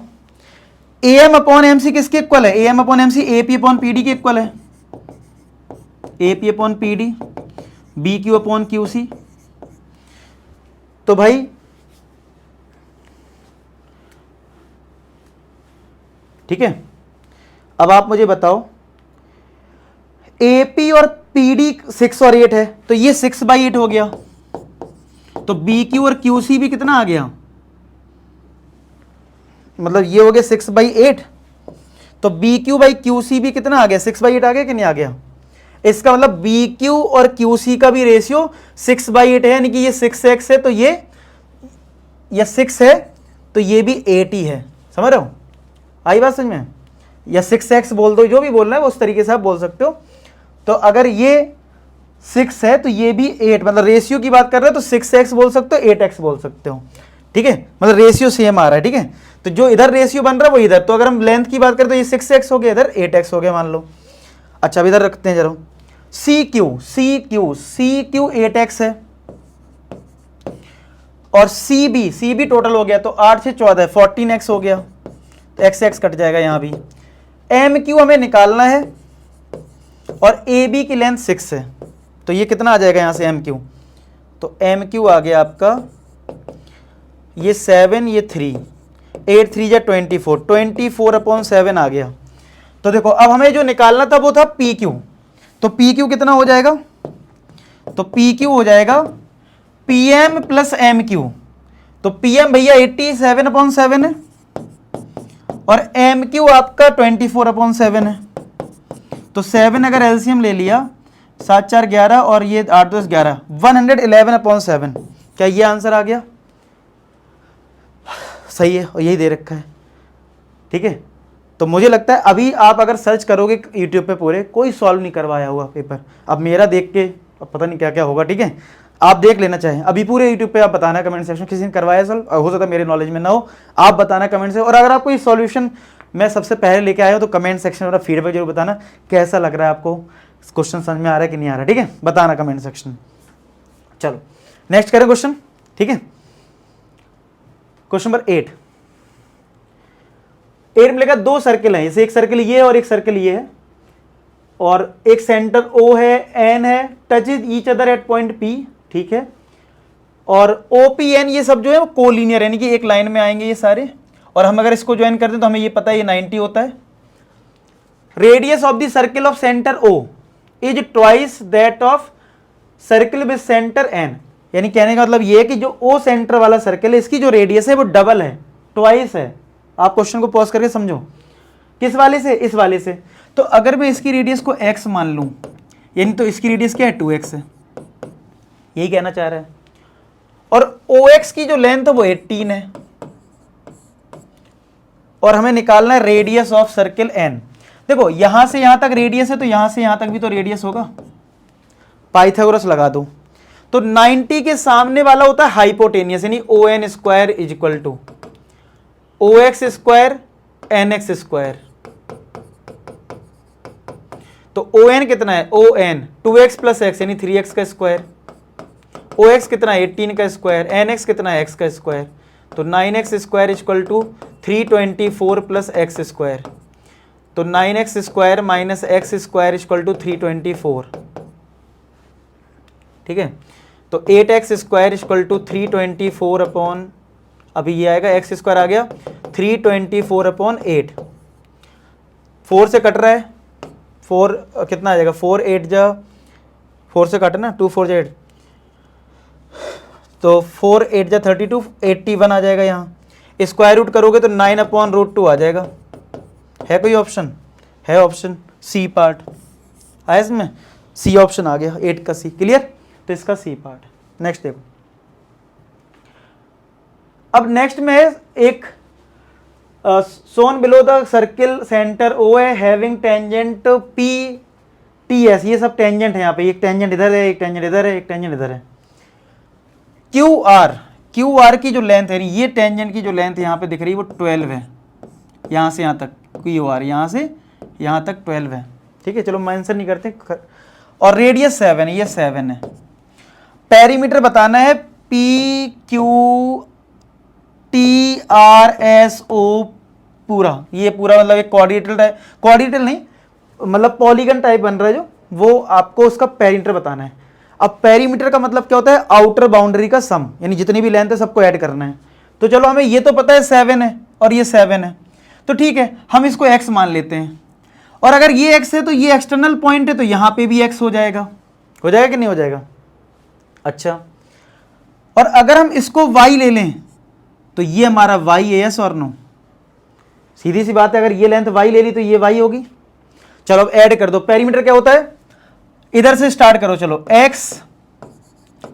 AM अपॉन MC किसके इक्वल है, AM upon MC AP upon PD के इक्वल है, AP upon PD BQ upon QC। तो भाई ठीक है, अब आप मुझे बताओ AP और PD 6 और 8 है, तो ये 6/8 हो गया, तो BQ और QC भी कितना आ गया, मतलब ये हो गया 6/8, तो BQ बाई QC भी कितना आ गया, 6/8 आ गया कि नहीं आ गया। इसका मतलब BQ और QC का भी रेशियो 6/8 है, यानी कि ये 6x है तो ये 6 है तो ये भी 8 ही है, समझ रहे हो, आई बात समझ में, या 6x बोल दो, जो भी बोलना है वो उस तरीके से आप बोल सकते हो। तो अगर ये 6 है तो ये भी 8, मतलब रेशियो की बात कर रहे हो तो 6x बोल सकते हो, 8x बोल सकते हो, ठीक है, मतलब रेशियो सेम आ रहा है, ठीक है। तो जो इधर रेशियो बन रहा है वो इधर, तो अगर हम लेंथ की बात करें तो ये 6x हो गया, इधर 8x हो गया मान लो। अच्छा अब इधर रखते हैं जरा, CQ 8x है, और CB टोटल हो गया, तो 8 से 14 14x हो गया, तो x कट जाएगा यहां भी। MQ हमें निकालना है और AB की लेंथ 6 है, तो ये कितना आ जाएगा यहां से MQ, तो MQ आ गया आपका ये 7 ये 3, 8 3 जा 24/7 आ गया। तो देखो अब हमें जो निकालना था वो था PQ, तो PQ कितना हो जाएगा, तो PQ हो जाएगा PM प्लस MQ, तो PM भैया 87/7 है और MQ आपका 24/7 है, तो 7 अगर एलसीएम ले लिया 7 4 11 और ये 8 10 11 111/7, क्या ये आंसर आ गया, सही है, और यही दे रखा है, ठीक है। तो मुझे लगता है अभी आप अगर सर्च करोगे यूट्यूब पे पूरे, कोई सॉल्व नहीं करवाया हुआ पेपर, अब मेरा देख के अब पता नहीं क्या क्या होगा, ठीक है, आप देख लेना चाहें अभी पूरे यूट्यूब पे, आप बताना कमेंट सेक्शन किसी ने करवाया सॉल्व, हो सकता है मेरे नॉलेज में ना हो, आप बताना कमेंट से। और अगर आपको ये सॉल्यूशन मैं सबसे पहले लेके आया हूं तो कमेंट सेक्शन में फीडबैक जरूर बताना, कैसा लग रहा है आपको, क्वेश्चन समझ में आ रहा है कि नहीं आ रहा, ठीक है, बताना कमेंट सेक्शन। चलो नेक्स्ट करें क्वेश्चन, ठीक है, क्वेश्चन नंबर 8 मिलेगा, 2 सर्किल है, जैसे एक सर्किल ये और एक सर्किल ये है, और एक सेंटर O है, N है, touch is each other at point P, ठीक है, और OPN ये सब जो है वो कोलिनियर, यानी कि एक लाइन में आएंगे ये सारे, और हम अगर इसको ज्वाइन करते हैं तो हमें ये पता है ये 90 होता है। Radius of the circle of centre O is twice that of circle with centre N, यानी कहने का मतलब ये है कि जो O सेंटर वाला सर्किल है इसकी जो रेडियस है वो डबल है, ट्वाइस है। आप क्वेश्चन को पॉज करके समझो, किस वाले से, इस वाले से। तो अगर मैं इसकी रेडियस को x मान लूं, यानी तो इसकी रेडियस क्या है 2x है, यही कहना चाह रहा है। और OX की जो लेंथ है वो 18 है और हमें निकालना है रेडियस ऑफ सर्किल N। देखो यहां से यहां तक रेडियस है तो यहां से यहां तक भी तो रेडियस होगा, पाइथागोरस लगा दो। तो 90 के सामने वाला होता है हाइपोटेनियस, यानी ON square is equal to OX square NX square. तो ON कितना है, ON 2x प्लस x यानी 3x का स्क्वायर, OX कितना है 18 का स्क्वायर, NX कितना है x का स्क्वायर। तो 9x square equal to 324 plus x square. तो 9x square minus x square equal to 324, ठीक है। तो 8x square equal to 324 upon, अभी ये आएगा x स्क्वायर आ गया 324 अपॉन 8, 4 से कट रहा है, 4 कितना आ जाएगा 4 8 जा 4 से कट ना 2 4 जा 8, तो 4 8 जा 32, 81 आ जाएगा। यहाँ स्क्वायर रूट करोगे तो 9 अपॉन रूट 2 आ जाएगा। है कोई ऑप्शन, है ऑप्शन सी पार्ट आया इसमें, सी ऑप्शन आ गया 8 का सी, क्लियर। तो इसका सी पार्ट। नेक्स्ट देखो, अब नेक्स्ट में एक सोन below the circle center O है having tangent P T S, ये सब टेंजेंट है यहाँ पे, एक टेंजेंट इधर है, एक टेंजेंट इधर है, एक टेंजेंट इधर है। क्यू आर की जो लेंथ है, ये टेंजेंट की जो लेंथ यहाँ पे दिख रही है वो 12 है, यहाँ से यहाँ तक क्यू आर, यहाँ से यहाँ तक 12 है, ठीक है। चलो मेंशन नहीं करते। और रेडियस 7 है, ये 7 है। पेरीमीटर बताना है P Q T R S O पूरा, ये पूरा मतलब एक क्वाड्रिलेटरल टाइप, क्वाड्रिलेटरल नहीं मतलब पॉलीगन टाइप बन रहा है जो, वो आपको उसका पेरीमीटर बताना है। अब पेरीमीटर का मतलब क्या होता है, आउटर बाउंड्री का सम, यानी जितनी भी लेंथ है सबको ऐड करना है। तो चलो हमें ये तो पता है 7 है और ये 7 है, तो ठीक है हम इसको x मान लेते हैं। और अगर ये x है तो ये एक्सटर्नल पॉइंट है तो यहां पे भी x हो जाएगा कि नहीं हो जाएगा। अच्छा, और अगर हम इसको y ले लें तो ये हमारा y है, यस और नो, सीधी सी बात है। अगर ये लेंथ y ले ली तो ये y होगी। चलो अब ऐड कर दो। पेरीमीटर क्या होता है, इधर से स्टार्ट करो, चलो x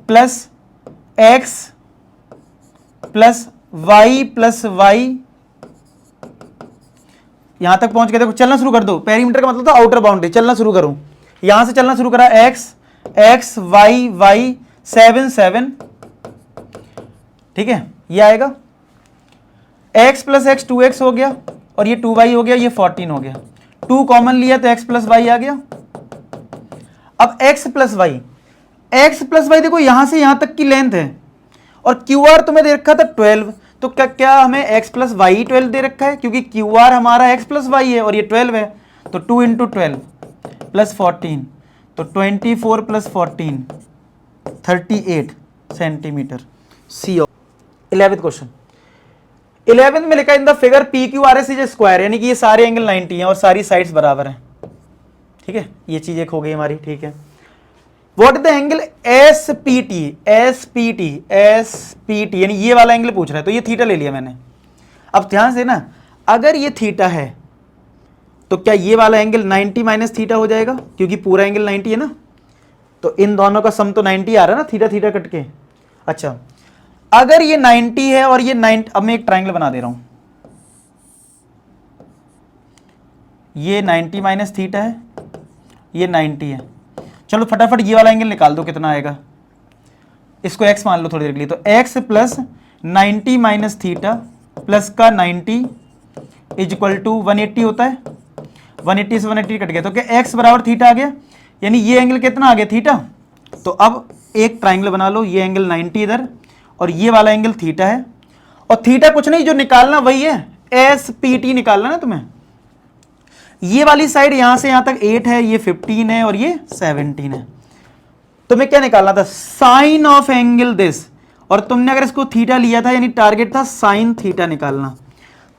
plus x plus y plus y, यहां तक पहुंच गए। देखो चलना शुरू कर दो, पेरीमीटर का मतलब था आउटर बाउंड्री, चलना शुरू करो, यहां से चलना शुरू करा, x x y y 7 7, ठीक है। ये आएगा x प्लस x 2x हो गया और ये 2y हो गया, ये 14 हो गया। 2 कॉमन लिया तो x प्लस y आ गया। अब x प्लस y देखो यहां से यहां तक की लेंथ है और क्यू आर तुम्हें दे रखा था 12, तो क्या हमें x प्लस वाई 12 दे रखा है, क्योंकि क्यू आर हमारा x प्लस वाई है और ये 12 है। तो 2 इंटू 12 प्लस 14, तो 24 प्लस 14 38 सेंटीमीटर। सी। 11th क्वेश्चन, 11th में लिखा in the figure P Q R S is square, यानी कि ये सारे एंगल 90 हैं और सारी साइड्स बराबर हैं, ठीक है। ये चीज एक हो गई हमारी, ठीक है। What the angle S P T, यानी ये वाला एंगल पूछ रहा है, तो ये थीटा ले लिया मैंने। अब ध्यान से ना, अगर ये थीटा है तो क्या ये वाला एंगल 90 माइनस थीटा हो जाएगा, क्योंकि पूरा एंगल 90 है ना, तो इन दोनों का सम तो 90 आ रहा है ना, थीटा थीटा कट के। अच्छा, अगर ये 90 है और ये 90, अब मैं एक ट्राइंगल बना दे रहा हूं, ये 90 माइनस थीटा है, ये 90 है। चलो फटाफट ये वाला एंगल निकाल दो, कितना आएगा, इसको x मान लो थोड़ी देर के लिए। तो x plus 90 minus theta plus का 90 इज इक्वल टू 180 होता है। 180 से 180 कट गया, तो क्या x बराबर थीटा आ गया, यानी ये एंगल कितना आ गया, थीटा। तो अब एक ट्राइंगल बना लो, ये एंगल 90 इधर और ये वाला एंगल थीटा है, और थीटा कुछ नहीं, जो निकालना वही है, एस पी टी निकालना ना तुम्हें। ये वाली साइड यहां से यहां तक 8 है, ये 15 है और ये 17 है। तुम्हें क्या निकालना था, साइन ऑफ एंगल दिस, और तुमने अगर इसको थीटा लिया था यानी टारगेट था साइन थीटा निकालना।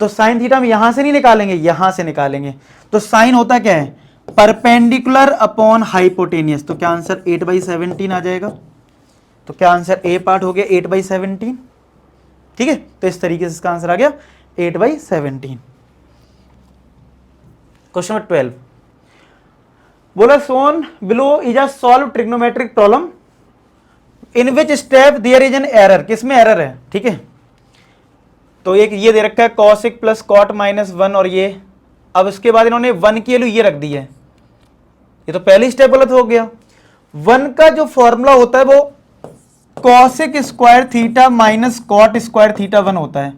तो साइन थीटा हम यहां से नहीं निकालेंगे, यहां से निकालेंगे। तो साइन होता क्या है, परपेंडिकुलर अपॉन हाइपोटेनियस। तो क्या आंसर 8/17 आ जाएगा। तो क्या आंसर ए पार्ट हो गया 8/17, ठीक है। तो इस तरीके से इसका आंसर आ गया 8/17। क्वेश्चन नंबर 12 बोला shown below is a solve trigonometric problem in which step there is an error. किसमें एरर है, ठीक है। तो एक ये दे रखा है कॉसिक प्लस कॉट -1 और ये, अब उसके बाद इन्होंने 1 की वैल्यू ये रख दी है, ये तो पहली स्टेप गलत हो गया। 1 का जो फॉर्मूला होता है वो cosec square theta minus cot square theta 1 होता है।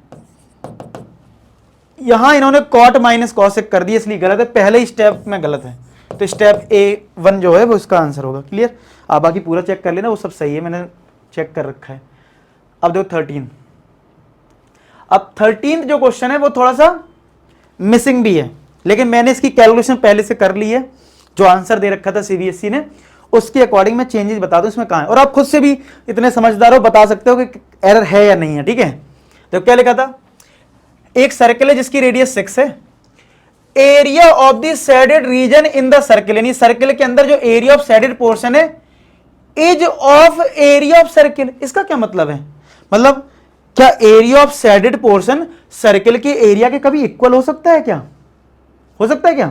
यहां इन्होंने कॉट माइनस कॉसिक कर दिया, इसलिए गलत है, पहले ही स्टेप में गलत है। तो स्टेप A1 जो है वो इसका आंसर होगा। क्लियर। आप बाकी पूरा चेक कर लेना, वो सब सही है, मैंने चेक कर रखा है। अब देखो 13, अब 13 जो क्वेश्चन है वो थोड़ा सा मिसिंग भी है, लेकिन मैंने इसकी कैलकुलेशन पहले से कर ली है। जो आंसर दे रखा था सीबीएसई ने उसके अकॉर्डिंग मैं चेंजेस बता दूं इसमें कहां है, और आप खुद से भी इतने समझदार हो, बता सकते हो कि एरर है या नहीं है, ठीक है। तो क्या लिखा था, एक सर्कल है जिसकी रेडियस 6 है, area of the shaded region in the circle, यानी सर्कल के अंदर जो एरिया ऑफ शेडेड पोर्शन है is of area of circle. इसका क्या मतलब है, मतलब क्या area of shaded portion circle के एरिया के कभी इक्वल हो सकता है क्या, हो सकता है क्या,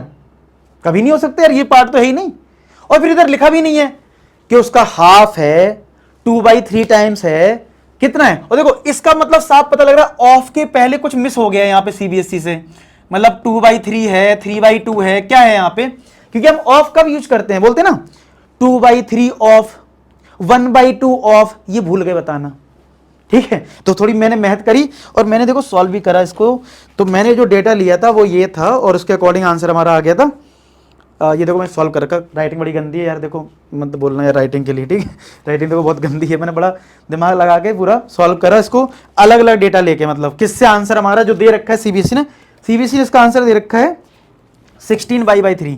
कभी नहीं हो सकता यार, ये पार्ट तो है ही नहीं। और फिर इधर लिखा भी नहीं है कि उसका हाफ है, 2/3 टाइम्स है, कितना है। और देखो इसका मतलब साफ पता लग रहा है ऑफ के पहले कुछ मिस हो गया है यहां पे सीबीएसई से, मतलब 2/3 है, 3/2 है, क्या है यहां पे, क्योंकि हम ऑफ कब यूज करते हैं, बोलते हैं ना 2/3 ऑफ, 1/2 ऑफ, ये भूल गए बताना, ठीक है। तो थोड़ी मैंने मेहनत करी और मैंने देखो सॉल्व भी करा इसको। तो मैंने जो डेटा लिया था वो ये था और उसके अकॉर्डिंग आंसर हमारा आ गया था। ये देखो मैं सॉल्व कर रखा, राइटिंग बड़ी गंदी है यार, देखो मत बोलना यार राइटिंग के लिए, ठीक है। राइटिंग देखो बहुत गंदी है, मैंने बड़ा दिमाग लगा के पूरा सॉल्व करा इसको, अलग अलग डेटा लेके, मतलब किससे आंसर हमारा जो दे रखा है सीबीएसई ने इसका आंसर दे रखा है 16/3।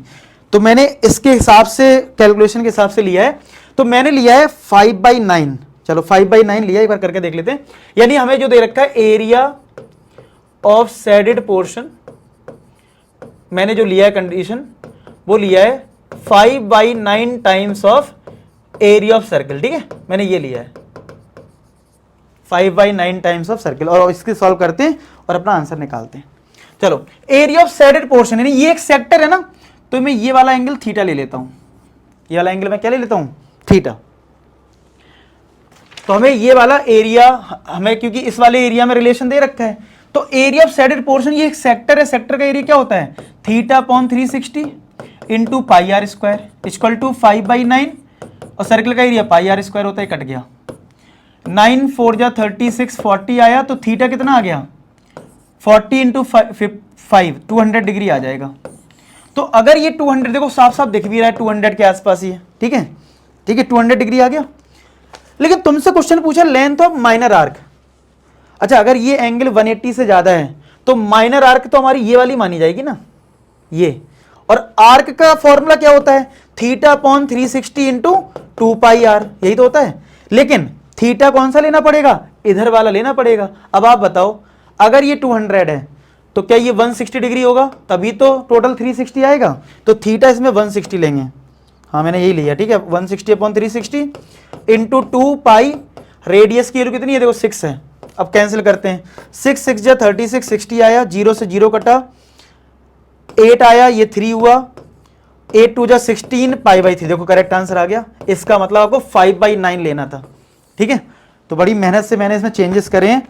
तो मैंने इसके हिसाब से कैलकुलेशन के हिसाब से लिया है, तो मैंने लिया है 5/9। चलो 5/9 लिया, एक बार करके देख लेते हैं। यानी हमें जो दे रखा है एरिया ऑफ शेडेड पोर्शन, मैंने जो लिया है कंडीशन वो लिया है 5/9 times of area of circle, ठीक है। मैंने ये लिया है 5/9 टाइम्स ऑफ सर्कल, और इसके सॉल्व करते हैं और अपना आंसर निकालते हैं। चलो एरिया ऑफ शेडेड पोर्शन, यानी ये एक सेक्टर है ना, तो मैं ये वाला एंगल थीटा ले लेता हूं, ये वाला एंगल मैं क्या ले लेता हूं, थीटा। तो हमें ये वाला एरिया, हमें क्योंकि इस वाले एरिया में रिलेशन दे रखा है, तो एरिया ऑफ शेडेड पोर्शन ये एक सेक्टर है, सेक्टर का एरिया क्या होता है, theta upon 360 into πr² equal to 5/9, और सर्कल का एरिया πr² होता है, कट गया, 9 4 जा 36, 40 आया, तो थीटा कितना आ गया 40 इंटू 5, 200 डिग्री आ जाएगा। तो अगर ये 200, देखो साफ साफ दिख भी रहा है 200 के आसपास ही है, ठीक है, ठीक है, 200 डिग्री आ गया। लेकिन तुमसे क्वेश्चन पूछा लेंथ ऑफ माइनर आर्क। अच्छा अगर ये एंगल 180 से ज्यादा है तो माइनर आर्क तो हमारी ये वाली मानी जाएगी ना, ये, और आर्क का फॉर्मूला क्या होता है, थीटा अपॉन 360 इंटू 2πr, यही तो होता है। लेकिन थीटा कौन सा लेना पड़ेगा, इधर वाला लेना पड़ेगा। अब आप बताओ अगर ये 200 है तो क्या ये 160 डिग्री होगा, तभी तो टोटल 360 आएगा, तो थीटा इसमें 160 लेंगे। हाँ मैंने यही लिया, ठीक है, 160 अपॉन 360 इंटू 2π, रेडियस की वैल्यू कितनी है, देखो 6 है। अब कैंसिल करते हैं, 6 6 जा 36, 60 आया, 0 से 0 कटा, 8 आया, ये 3 हुआ, 8 2 जा 16, π/3, देखो करेक्ट आंसर आ गया। इसका मतलब आपको 5/9 लेना था, ठीक है। तो बड़ी मेहनत से मैंने इसमें चेंजेस करे हैं।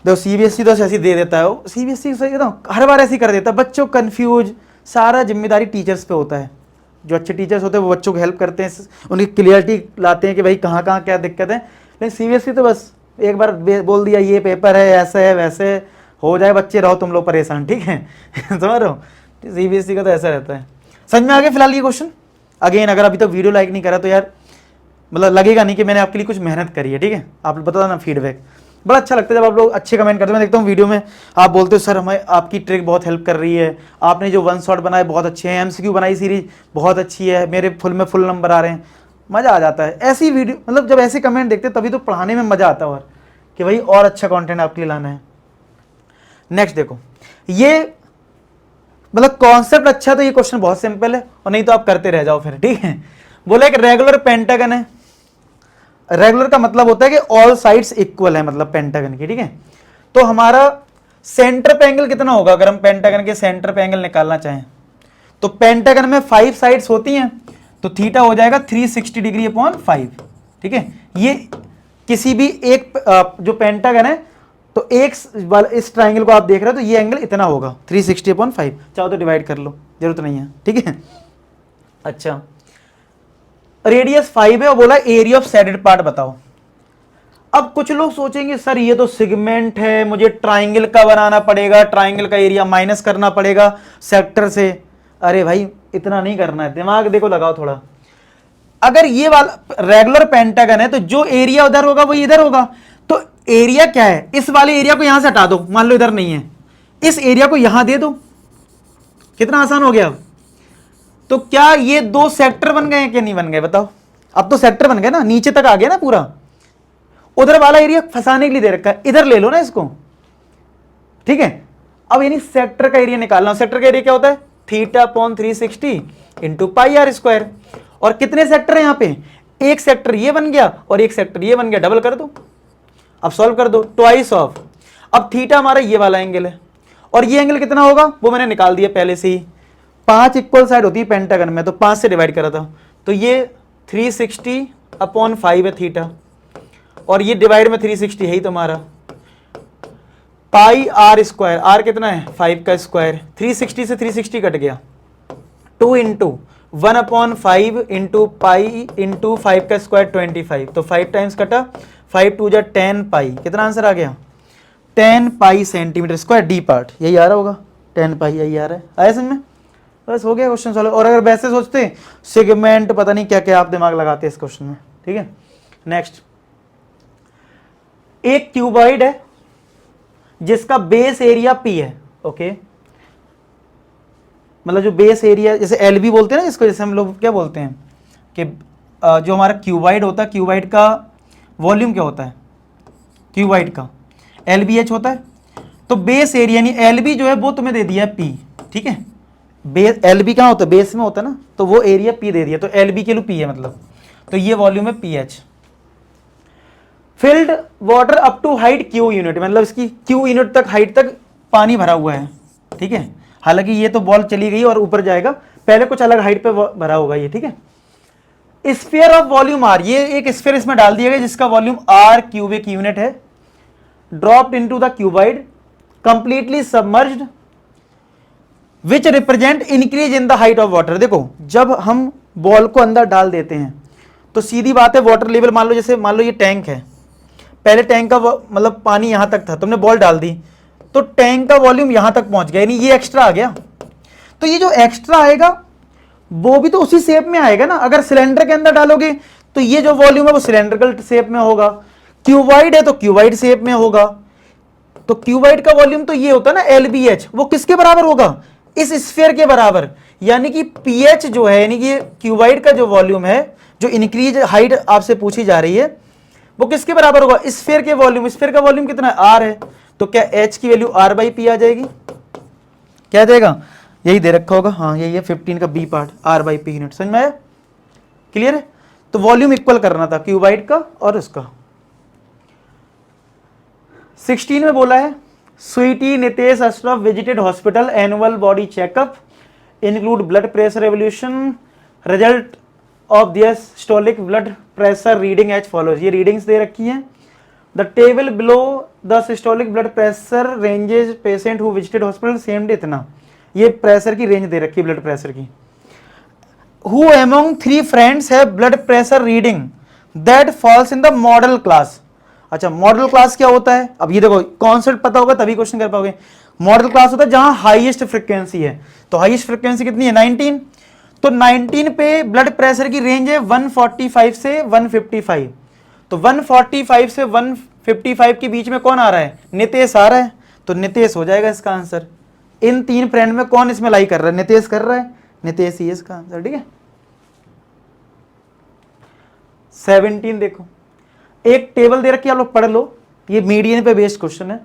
देखो सीबीएसई तो ऐसी दे देता है, वो सीबीएसई सही ना, हर बार ऐसी कर देता है, बच्चों कंफ्यूज, सारा जिम्मेदारी टीचर्स पे होता है। जो अच्छे टीचर्स होते हैं वो बच्चों को हेल्प करते हैं, उनकी क्लियरिटी लाते हैं कि भाई कहाँ कहाँ क्या दिक्कत है। लेकिन सीबीएसई तो बस एक बार बोल दिया ये पेपर है, ऐसे है, वैसे हो जाए, बच्चे रहो तुम लोग परेशान, ठीक है। समझ रहे हो, सीबीएसई का तो ऐसा रहता है। समझ में आ गया फिलहाल ये क्वेश्चन। अगेन अगर अभी तक वीडियो लाइक नहीं करा तो यार मतलब लगेगा नहीं कि मैंने आपके लिए कुछ मेहनत करी है, ठीक है। आप बता ना फीडबैक, बड़ा अच्छा लगता है जब आप लोग अच्छे कमेंट करते हो। मैं देखता हूँ वीडियो में आप बोलते हो सर हमें आपकी ट्रिक बहुत हेल्प कर रही है, आपने जो 1 शॉट बनाए बहुत अच्छे हैं, एमसीक्यू बनाई सीरीज बहुत अच्छी है, मेरे फुल नंबर आ रहे हैं, मज़ा आ जाता है ऐसी वीडियो, मतलब जब ऐसे कमेंट देखते तभी तो पढ़ाने में मज़ा आता है, और कि भाई और अच्छा कंटेंट आपके लिए लाना है। नेक्स्ट देखो, ये मतलब कॉन्सेप्ट अच्छा, तो ये क्वेश्चन बहुत सिंपल है, और नहीं तो आप करते रह जाओ फिर, ठीक है। बोला एक रेगुलर पेंटागन है, रेगुलर का मतलब होता है कि ऑल साइड्स इक्वल है, मतलब पेंटागन की, ठीक है। तो हमारा सेंटर पे एंगल कितना होगा, अगर हम पेंटागन के सेंटर पे एंगल निकालना चाहें, तो पेंटागन में 5 साइड्स होती हैं, तो थीटा हो जाएगा 360 डिग्री अपॉन 5, ठीक है। ये किसी भी एक जो पेंटागन है, तो एक इस ट्राइंगल को आप देख रहे हो, तो ये एंगल इतना होगा 360 अपॉन 5, चाहो तो डिवाइड कर लो, जरूरत नहीं है, ठीक है। अच्छा, रेडियस 5 है और बोला एरिया ऑफ सैडेड पार्ट बताओ। अब कुछ लोग सोचेंगे सर ये तो सिगमेंट है, मुझे ट्राइंगल का बनाना पड़ेगा, ट्राइंगल का एरिया माइनस करना पड़ेगा सेक्टर से। अरे भाई इतना नहीं करना है, दिमाग देखो लगाओ थोड़ा। अगर ये वाला रेगुलर पेंटागन है तो जो एरिया उधर होगा वो इधर होगा, तो एरिया क्या है, इस वाले एरिया को यहां से हटा दो, मान लो इधर नहीं है, इस एरिया को यहां दे दो, कितना आसान हो गया। तो क्या ये दो सेक्टर बन गए कि नहीं बन गए बताओ, अब तो सेक्टर बन गए ना, नीचे तक आ गया ना पूरा। उधर वाला एरिया फंसाने के लिए दे रखा है, इधर ले लो ना इसको, ठीक है। अब यानी सेक्टर का एरिया निकालना, सेक्टर का एरिया क्या होता है, theta upon 360 into pi r square. और कितने सेक्टर है यहां पे, एक सेक्टर ये बन गया और एक सेक्टर ये बन गया, डबल कर दो, अब सॉल्व कर दो, ट्वाइस ऑफ। अब थीटा हमारा ये वाला एंगल है, और ये एंगल कितना होगा वो मैंने निकाल दिया पहले से ही, 5 इक्वल साइड होती है पेंटागन में, तो 5 से डिवाइड करा था, तो ये 360 अपॉन 5 है थीटा, और ये डिवाइड में 360 है ही तुम्हारा, पाई आर स्क्वायर, आर कितना है 5 का स्क्वायर, 360 से 360 कट गया, 2 into 1 upon 5 into pi into 5 का स्क्वायर 25, तो 5 टाइम्स कटा, 5 टू जा 10 पाई, कितना आंसर आ गया 10 पाई सेंटीमीटर स्क्वायर, डी पार्ट यही आ रहा होगा, 10 पाई यही आ रहा है, आया समझ में, बस हो गया क्वेश्चन सॉल्व। और अगर वैसे सोचते सेगमेंट पता नहीं क्या क्या आप दिमाग लगाते इस क्वेश्चन में, ठीक है। नेक्स्ट, एक क्यूबॉइड है जिसका बेस एरिया पी है, ओके, मतलब जो बेस एरिया जैसे एलबी बोलते हैं ना जिसको, जैसे हम लोग क्या बोलते हैं कि जो हमारा क्यूबॉइड होता है, क्यूबॉइड का वॉल्यूम क्या होता है, क्यूबॉइड का एलबीएच होता है, तो बेस एरिया यानी एलबी जो है वो तुम्हें दे दिया है पी, ठीक है। बेस एलबी कहाँ होता है, बेस में होता है ना, तो वो एरिया पी दे दिया, तो एलबी के लिए पी है मतलब, तो ये वॉल्यूम है P H. Filled water up to height Q unit, मतलब इसकी क्यू यूनिट तक हाइट तक पानी भरा हुआ है, ठीक है। हालांकि ये तो बॉल चली गई और ऊपर जाएगा, पहले कुछ अलग हाइट पे भरा होगा ये, ठीक है। स्फीयर ऑफ वॉल्यूम आर, ये एक स्फीयर इसमें डाल दिया गया जिसका वॉल्यूम आर क्यूबिक यूनिट है, dropped into the cuboid, completely submerged, which represent increase in the height of water. देखो जब हम बॉल को अंदर डाल देते हैं तो सीधी बात है वाटर लेवल, मान लो जैसे मान लो ये टैंक है, पहले टैंक का मतलब पानी यहां तक था, तुमने बॉल डाल दी तो टैंक का वॉल्यूम यहां तक पहुंच गया, यानी ये एक्स्ट्रा आ गया, तो ये जो एक्स्ट्रा आएगा वो भी तो उसी शेप में आएगा ना। अगर सिलेंडर के अंदर डालोगे तो ये जो वॉल्यूम है वो सिलेंड्रिकल शेप में होगा, क्यूबॉइड है तो क्यूबॉइड शेप में होगा, तो क्यूबॉइड का वॉल्यूम तो ये होता है ना एलबीएच, वो किसके बराबर होगा, इस स्फीयर के बराबर। यानी कि पीएच जो है, यानी कि क्यूबॉइड का जो वॉल्यूम है, जो इंक्रीज हाइट आपसे पूछी जा रही है, वो किसके बराबर होगा, स्फीयर के वॉल्यूम। स्फीयर का वॉल्यूम कितना है आर है, तो क्या एच की वैल्यू आर बाई पी आ जाएगी, क्या आ जाएगा, यही दे रखा होगा, हाँ यही है 15 का B part, R by P unit, समझ में आया, क्लियर है। तो वॉल्यूम इक्वल करना था क्यूबॉइड का और उसका। 16 में बोला है Sweety Nitesh Ashraf visited hospital, annual body checkup, include blood pressure evolution, result of their systolic blood pressure reading as follows. ये रीडिंग्स दे रखी हैं, the table below the systolic blood pressure ranges patient who visited hospital same day, इतना ये pressure की range दे रखी है ब्लड प्रेशर की। Who among 3 friends have blood pressure reading that falls in the model class. अच्छा model class क्या होता है, अब ये देखो कॉन्सेप्ट पता होगा तभी क्वेश्चन कर पाओगे। मॉडल क्लास होता है जहां हाईएस्ट फ्रीक्वेंसी है, तो हाईएस्ट फ्रीक्वेंसी कितनी है 19, तो 19 पे ब्लड प्रेशर की रेंज है 145 से 155, तो 145 से 155 के बीच में कौन आ रहा है, नितेश आ रहा है, तो नितेश हो जाएगा इसका आंसर। इन 3 फ्रेंड में कौन इसमें लाई कर रहा है, नितेश कर रहा है, नितेश ही है इसका आंसर, ठीक है। 17 देखो, एक टेबल दे रखी है, आप लोग पढ़ लो, ये मीडियन पे बेस्ड क्वेश्चन है।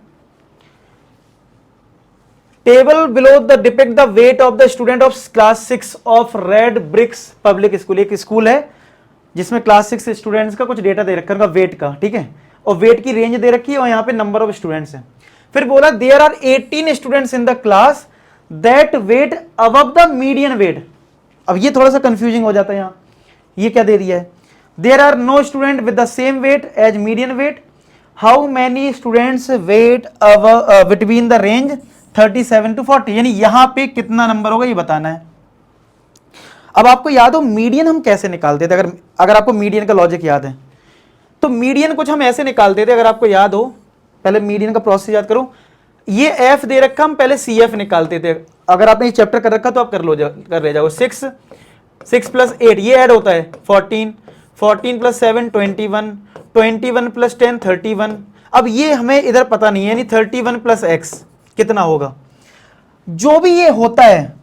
Table below the depict the weight of the student of class 6 of red bricks public school. एक स्कूल है जिसमें क्लास 6 स्टूडेंट्स का कुछ डेटा दे रखा है, उनका वेट का, ठीक है, और वेट की रेंज दे रखी है और यहाँ पे नंबर ऑफ स्टूडेंट्स हैं। फिर बोला there are 18 students in the class that weigh above the median weight. अब ये थोड़ा सा कंफ्यूजिंग हो जाता है यहाँ, ये क्या दे दिया है, there are no student with the same weight as median weight, how many students weigh between the range 37 to 40, यानी यहां पे कितना नंबर होगा ये बताना है। अब आपको याद हो मीडियन हम कैसे निकालते थे, अगर आपको मीडियन का लॉजिक याद है तो मीडियन कुछ हम ऐसे निकालते थे, अगर आपको याद हो, पहले मीडियन का प्रोसेस याद करो। ये एफ दे रखा, हम पहले सी एफ निकालते थे। अगर आपने ये चैप्टर कर रखा तो आप कर ले जाओ। 6 प्लस 8 ये ऐड होता है 14, 14 प्लस 7 21, 21 प्लस 10 31। अब ये हमें इधर पता नहीं है, यानी 31 प्लस एक्स कितना होगा। जो भी ये होता है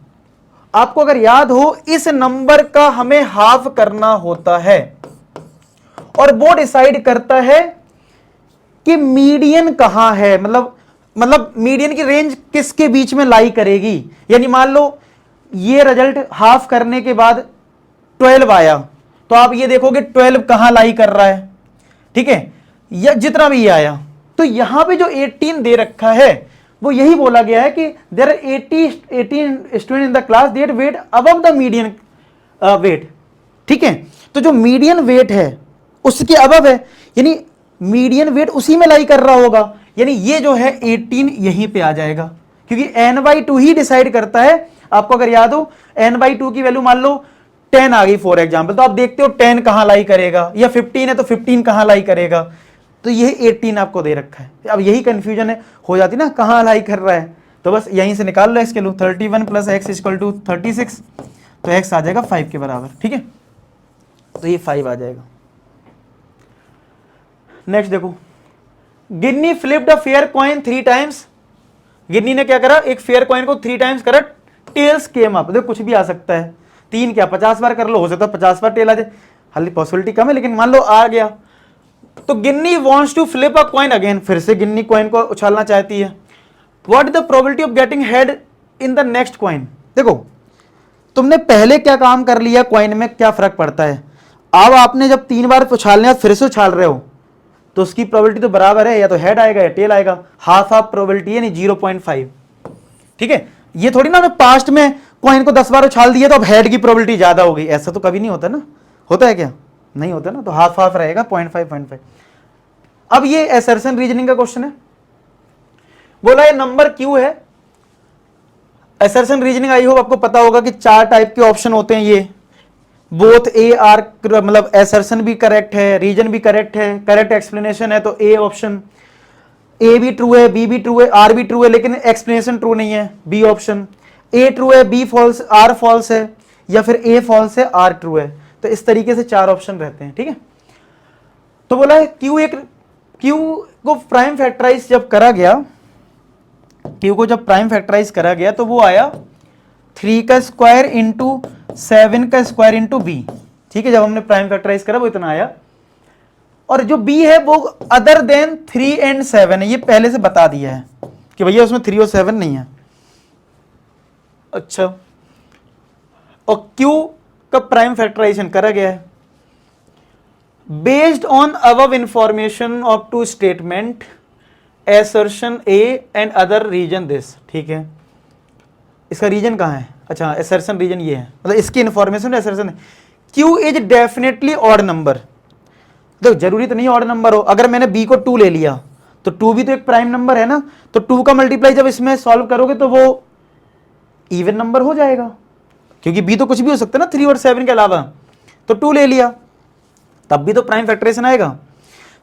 आपको अगर याद हो, इस नंबर का हमें हाफ करना होता है और वो डिसाइड करता है कि मीडियन कहां है, मतलब मीडियन की रेंज किसके बीच में लाई करेगी। यानी मान लो ये रिजल्ट हाफ करने के बाद 12 आया तो आप ये देखोगे 12 कहां लाई कर रहा है, ठीक है, या जितना भी ये आया। तो यहां पे जो 18 दे रखा है वो यही बोला गया है कि there are 18 student in the class that weigh above the median weight, ठीक है। तो जो मीडियन वेट है उसके अबव है, यानी मीडियन वेट उसी में लाई कर रहा होगा, यानी ये जो है 18 यहीं पे आ जाएगा, क्योंकि n/2 ही डिसाइड करता है। आपको अगर याद हो n/2 की वैल्यू मान लो 10 आ गई फॉर एग्जाम्पल, तो आप देखते हो 10 कहां लाई करेगा, या 15 है तो 15 कहां लाई करेगा, तो ये 18 आपको दे रखा है। अब यही कंफ्यूजन है हो जाती ना, कहां लाई कर रहा है, तो बस यहीं से निकाल लो एक्स के लो। 31 प्लस एक्स इक्वल टू 36, तो एक्स आ जाएगा 5 के बराबर, ठीक है, तो ये 5 आ जाएगा। नेक्स्ट देखो, Ginny flipped a fair coin 3 times. Ginny ने क्या करा, एक फेयर कॉइन को 3 टाइम्स करा, टेल्स केम अप। देखो कुछ भी आ सकता है, 3 क्या 50 बार कर लो, हो सकता है 50 बार टेल आ जाए, हालांकि पॉसिबिलिटी कम है लेकिन मान लो आ गया। तो Ginny wants to flip a coin again, फिर से गिन्नी कॉइन को उछालना चाहती है। What is the probability of getting head in the next coin. देखो तुमने पहले क्या काम कर लिया, कॉइन में क्या फर्क पड़ता है। अब आपने जब 3 बार उछालने फिर से उछाल रहे हो तो उसकी प्रोबेबिलिटी तो बराबर है, या तो हेड आएगा या टेल आएगा, हाफ प्रोबेबिलिटी है, नहीं 0.5, ठीक है। ये थोड़ी ना पास्ट में कॉइन को 10 बार उछाल दिया तो अब हेड की प्रोबेबिलिटी ज्यादा हो गई, ऐसा तो कभी नहीं होता ना, होता है क्या, नहीं होता ना, तो हाफ रहेगा 0.5। अब ये असर्शन रीजनिंग का क्वेश्चन है, बोला ये नंबर क्यू है। असर्शन रीजनिंग आई होप आपको पता होगा कि 4 टाइप के ऑप्शन होते हैं, ये बोथ ए आर, मतलब असर्शन भी करेक्ट है, रीजन भी करेक्ट है, करेक्ट एक्सप्लेनेशन है, तो ए ऑप्शन, ए भी ट्रू है, बी भी ट्रू है, आर भी ट्रू है, लेकिन एक्सप्लेनेशन ट्रू नहीं है, बी ऑप्शन। ए ट्रू है, बी फॉल्स, आर फॉल्स है, या फिर ए फॉल्स है, आर ट्रू है। तो इस तरीके से 4 ऑप्शन रहते हैं, ठीक है। तो बोला है क्यू को प्राइम फैक्टराइज जब करा गया, क्यू को जब प्राइम फैक्टराइज करा गया तो वो आया 3 का स्क्वायर इंटू 7 का स्क्वायर इंटू बी, ठीक है। जब हमने प्राइम फैक्टराइज करा वो इतना आया, और जो b है वो अदर देन 3 and 7 है, ये पहले से बता दिया है कि भैया उसमें 3 और 7 नहीं है। अच्छा, और q का प्राइम फैक्टराइजेशन करा गया है based on above information of 2 statement assertion A and other reason this, ठीक है। इसका रीजन कहाँ है, अच्छा assertion रीजन ये है, मतलब इसकी इंफॉर्मेशन assertion है। Q is definitely odd number. देखो जरूरी तो नहीं ऑड नंबर हो, अगर मैंने b को 2 ले लिया तो 2 भी तो एक प्राइम नंबर है ना, तो 2 का मल्टीप्लाई जब इसमें सॉल्व करोगे तो वो इवन नंबर हो जाएगा, क्योंकि b तो कुछ भी हो सकता है ना 3 और 7 के अलावा। तो 2 ले लिया तब भी तो प्राइम फैक्टराइजेशन आएगा।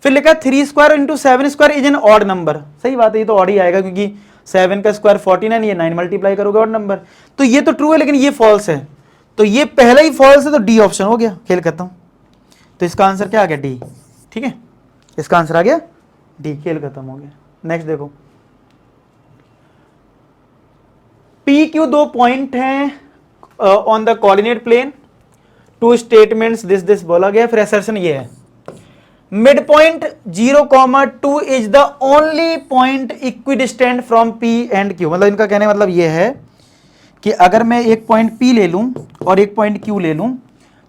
फिर लिखा 3 square into 7 square is an odd number, सही बात है, ये तो ऑड ही आएगा क्योंकि 7 का स्क्वायर 49, ये 9 मल्टीप्लाई करोगे ऑड नंबर, तो ये तो ट्रू है लेकिन ये फॉल्स है, तो ये पहला ही फॉल्स है, तो डी ऑप्शन हो गया, खेल खत्म। तो इसका आंसर क्या आ गया, डी, ठीक है, इसका आंसर आ गया डी, खेल खत्म हो गया। नेक्स्ट देखो, पी क्यू 2 पॉइंट हैं on the coordinate plane, 2 statements this बोला गया, फिर असर्शन ये है mid point 0,2 is the only point equidistant from P and Q। मतलब इनका कहने मतलब ये है कि अगर मैं एक पॉइंट P ले लूं और एक पॉइंट Q ले लूं,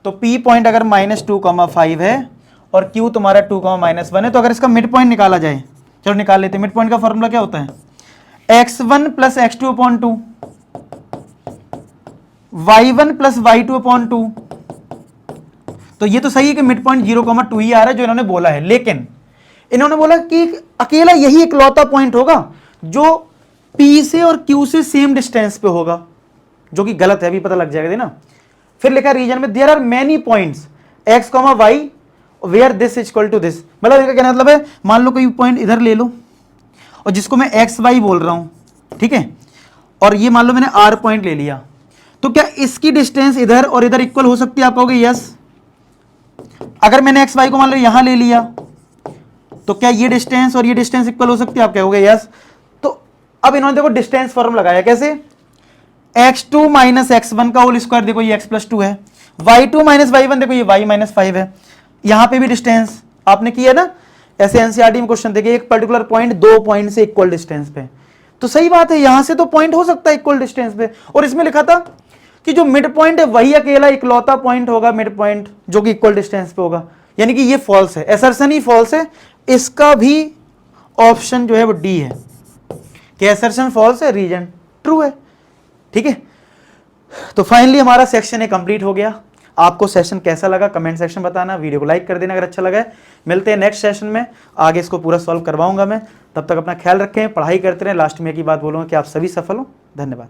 तो P पॉइंट अगर -2,5 है और Q तुम्हारा 2,-1 है, तो अगर इसका मिड पॉइंट निकाला जाए, चलो निकाल लेते हैं। मिड पॉइंट का फॉर्मूला क्या होता है? x1 plus x2/2, y1 plus y2/2। तो ये तो सही है कि मिड पॉइंट 0,2 ही आ रहा है जो इन्होंने बोला है, लेकिन इन्होंने बोला कि अकेला यही इकलौता पॉइंट होगा जो P से और Q से सेम डिस्टेंस पे होगा, जो कि गलत है, अभी पता लग जाएगा ना। फिर लिखा रीजन में there are many points x, y where this is equal to this. मतलब इनका कहना मतलब है, मान लो कोई पॉइंट इधर ले लो और जिसको मैं x y बोल रहा हूं, ठीक है, और ये मान लो मैंने r पॉइंट ले लिया, तो क्या इसकी डिस्टेंस इधर और इधर इक्वल हो सकती है? आप कहोगे यस। अगर मैंने एक्स वाई को मान लो यहां ले लिया, तो क्या ये डिस्टेंस और ये डिस्टेंस इक्वल हो सकती है? आप कहोगे यस। तो अब इन्होंने देखो डिस्टेंस फॉर्म लगाया, कैसे? x2 माइनस x1 का होल स्क्वायर, देखो ये x+2 है, y2 माइनस y1, देखो ये y-5 है। यहां पे भी डिस्टेंस आपने किया ना, ऐसे एनसीईआरटी में क्वेश्चन देखे, एक पर्टिकुलर पॉइंट दो पॉइंट से इक्वल डिस्टेंस पे, तो सही बात है, यहां से तो पॉइंट हो सकता है इक्वल डिस्टेंस पे। और इसमें लिखा था कि जो मिड पॉइंट है वही अकेला इकलौता पॉइंट होगा मिड पॉइंट जो कि इक्वल डिस्टेंस पे होगा, यानी कि ये फॉल्स है, असर्शन ही फॉल्स है। इसका भी ऑप्शन जो है वो डी है कि असर्शन फॉल्स है, रीजन ट्रू है। ठीक है, तो फाइनली हमारा सेक्शन ए कंप्लीट हो गया। आपको सेशन कैसा लगा कमेंट सेक्शन बताना, वीडियो को लाइक कर देना अगर अच्छा लगा है। मिलते हैं नेक्स्ट सेशन में, आगे इसको पूरा सॉल्व करवाऊंगा मैं। तब तक अपना ख्याल रखें, पढ़ाई करते रहें। लास्ट में एक ही बात बोलूंगा कि आप सभी सफल हो। धन्यवाद।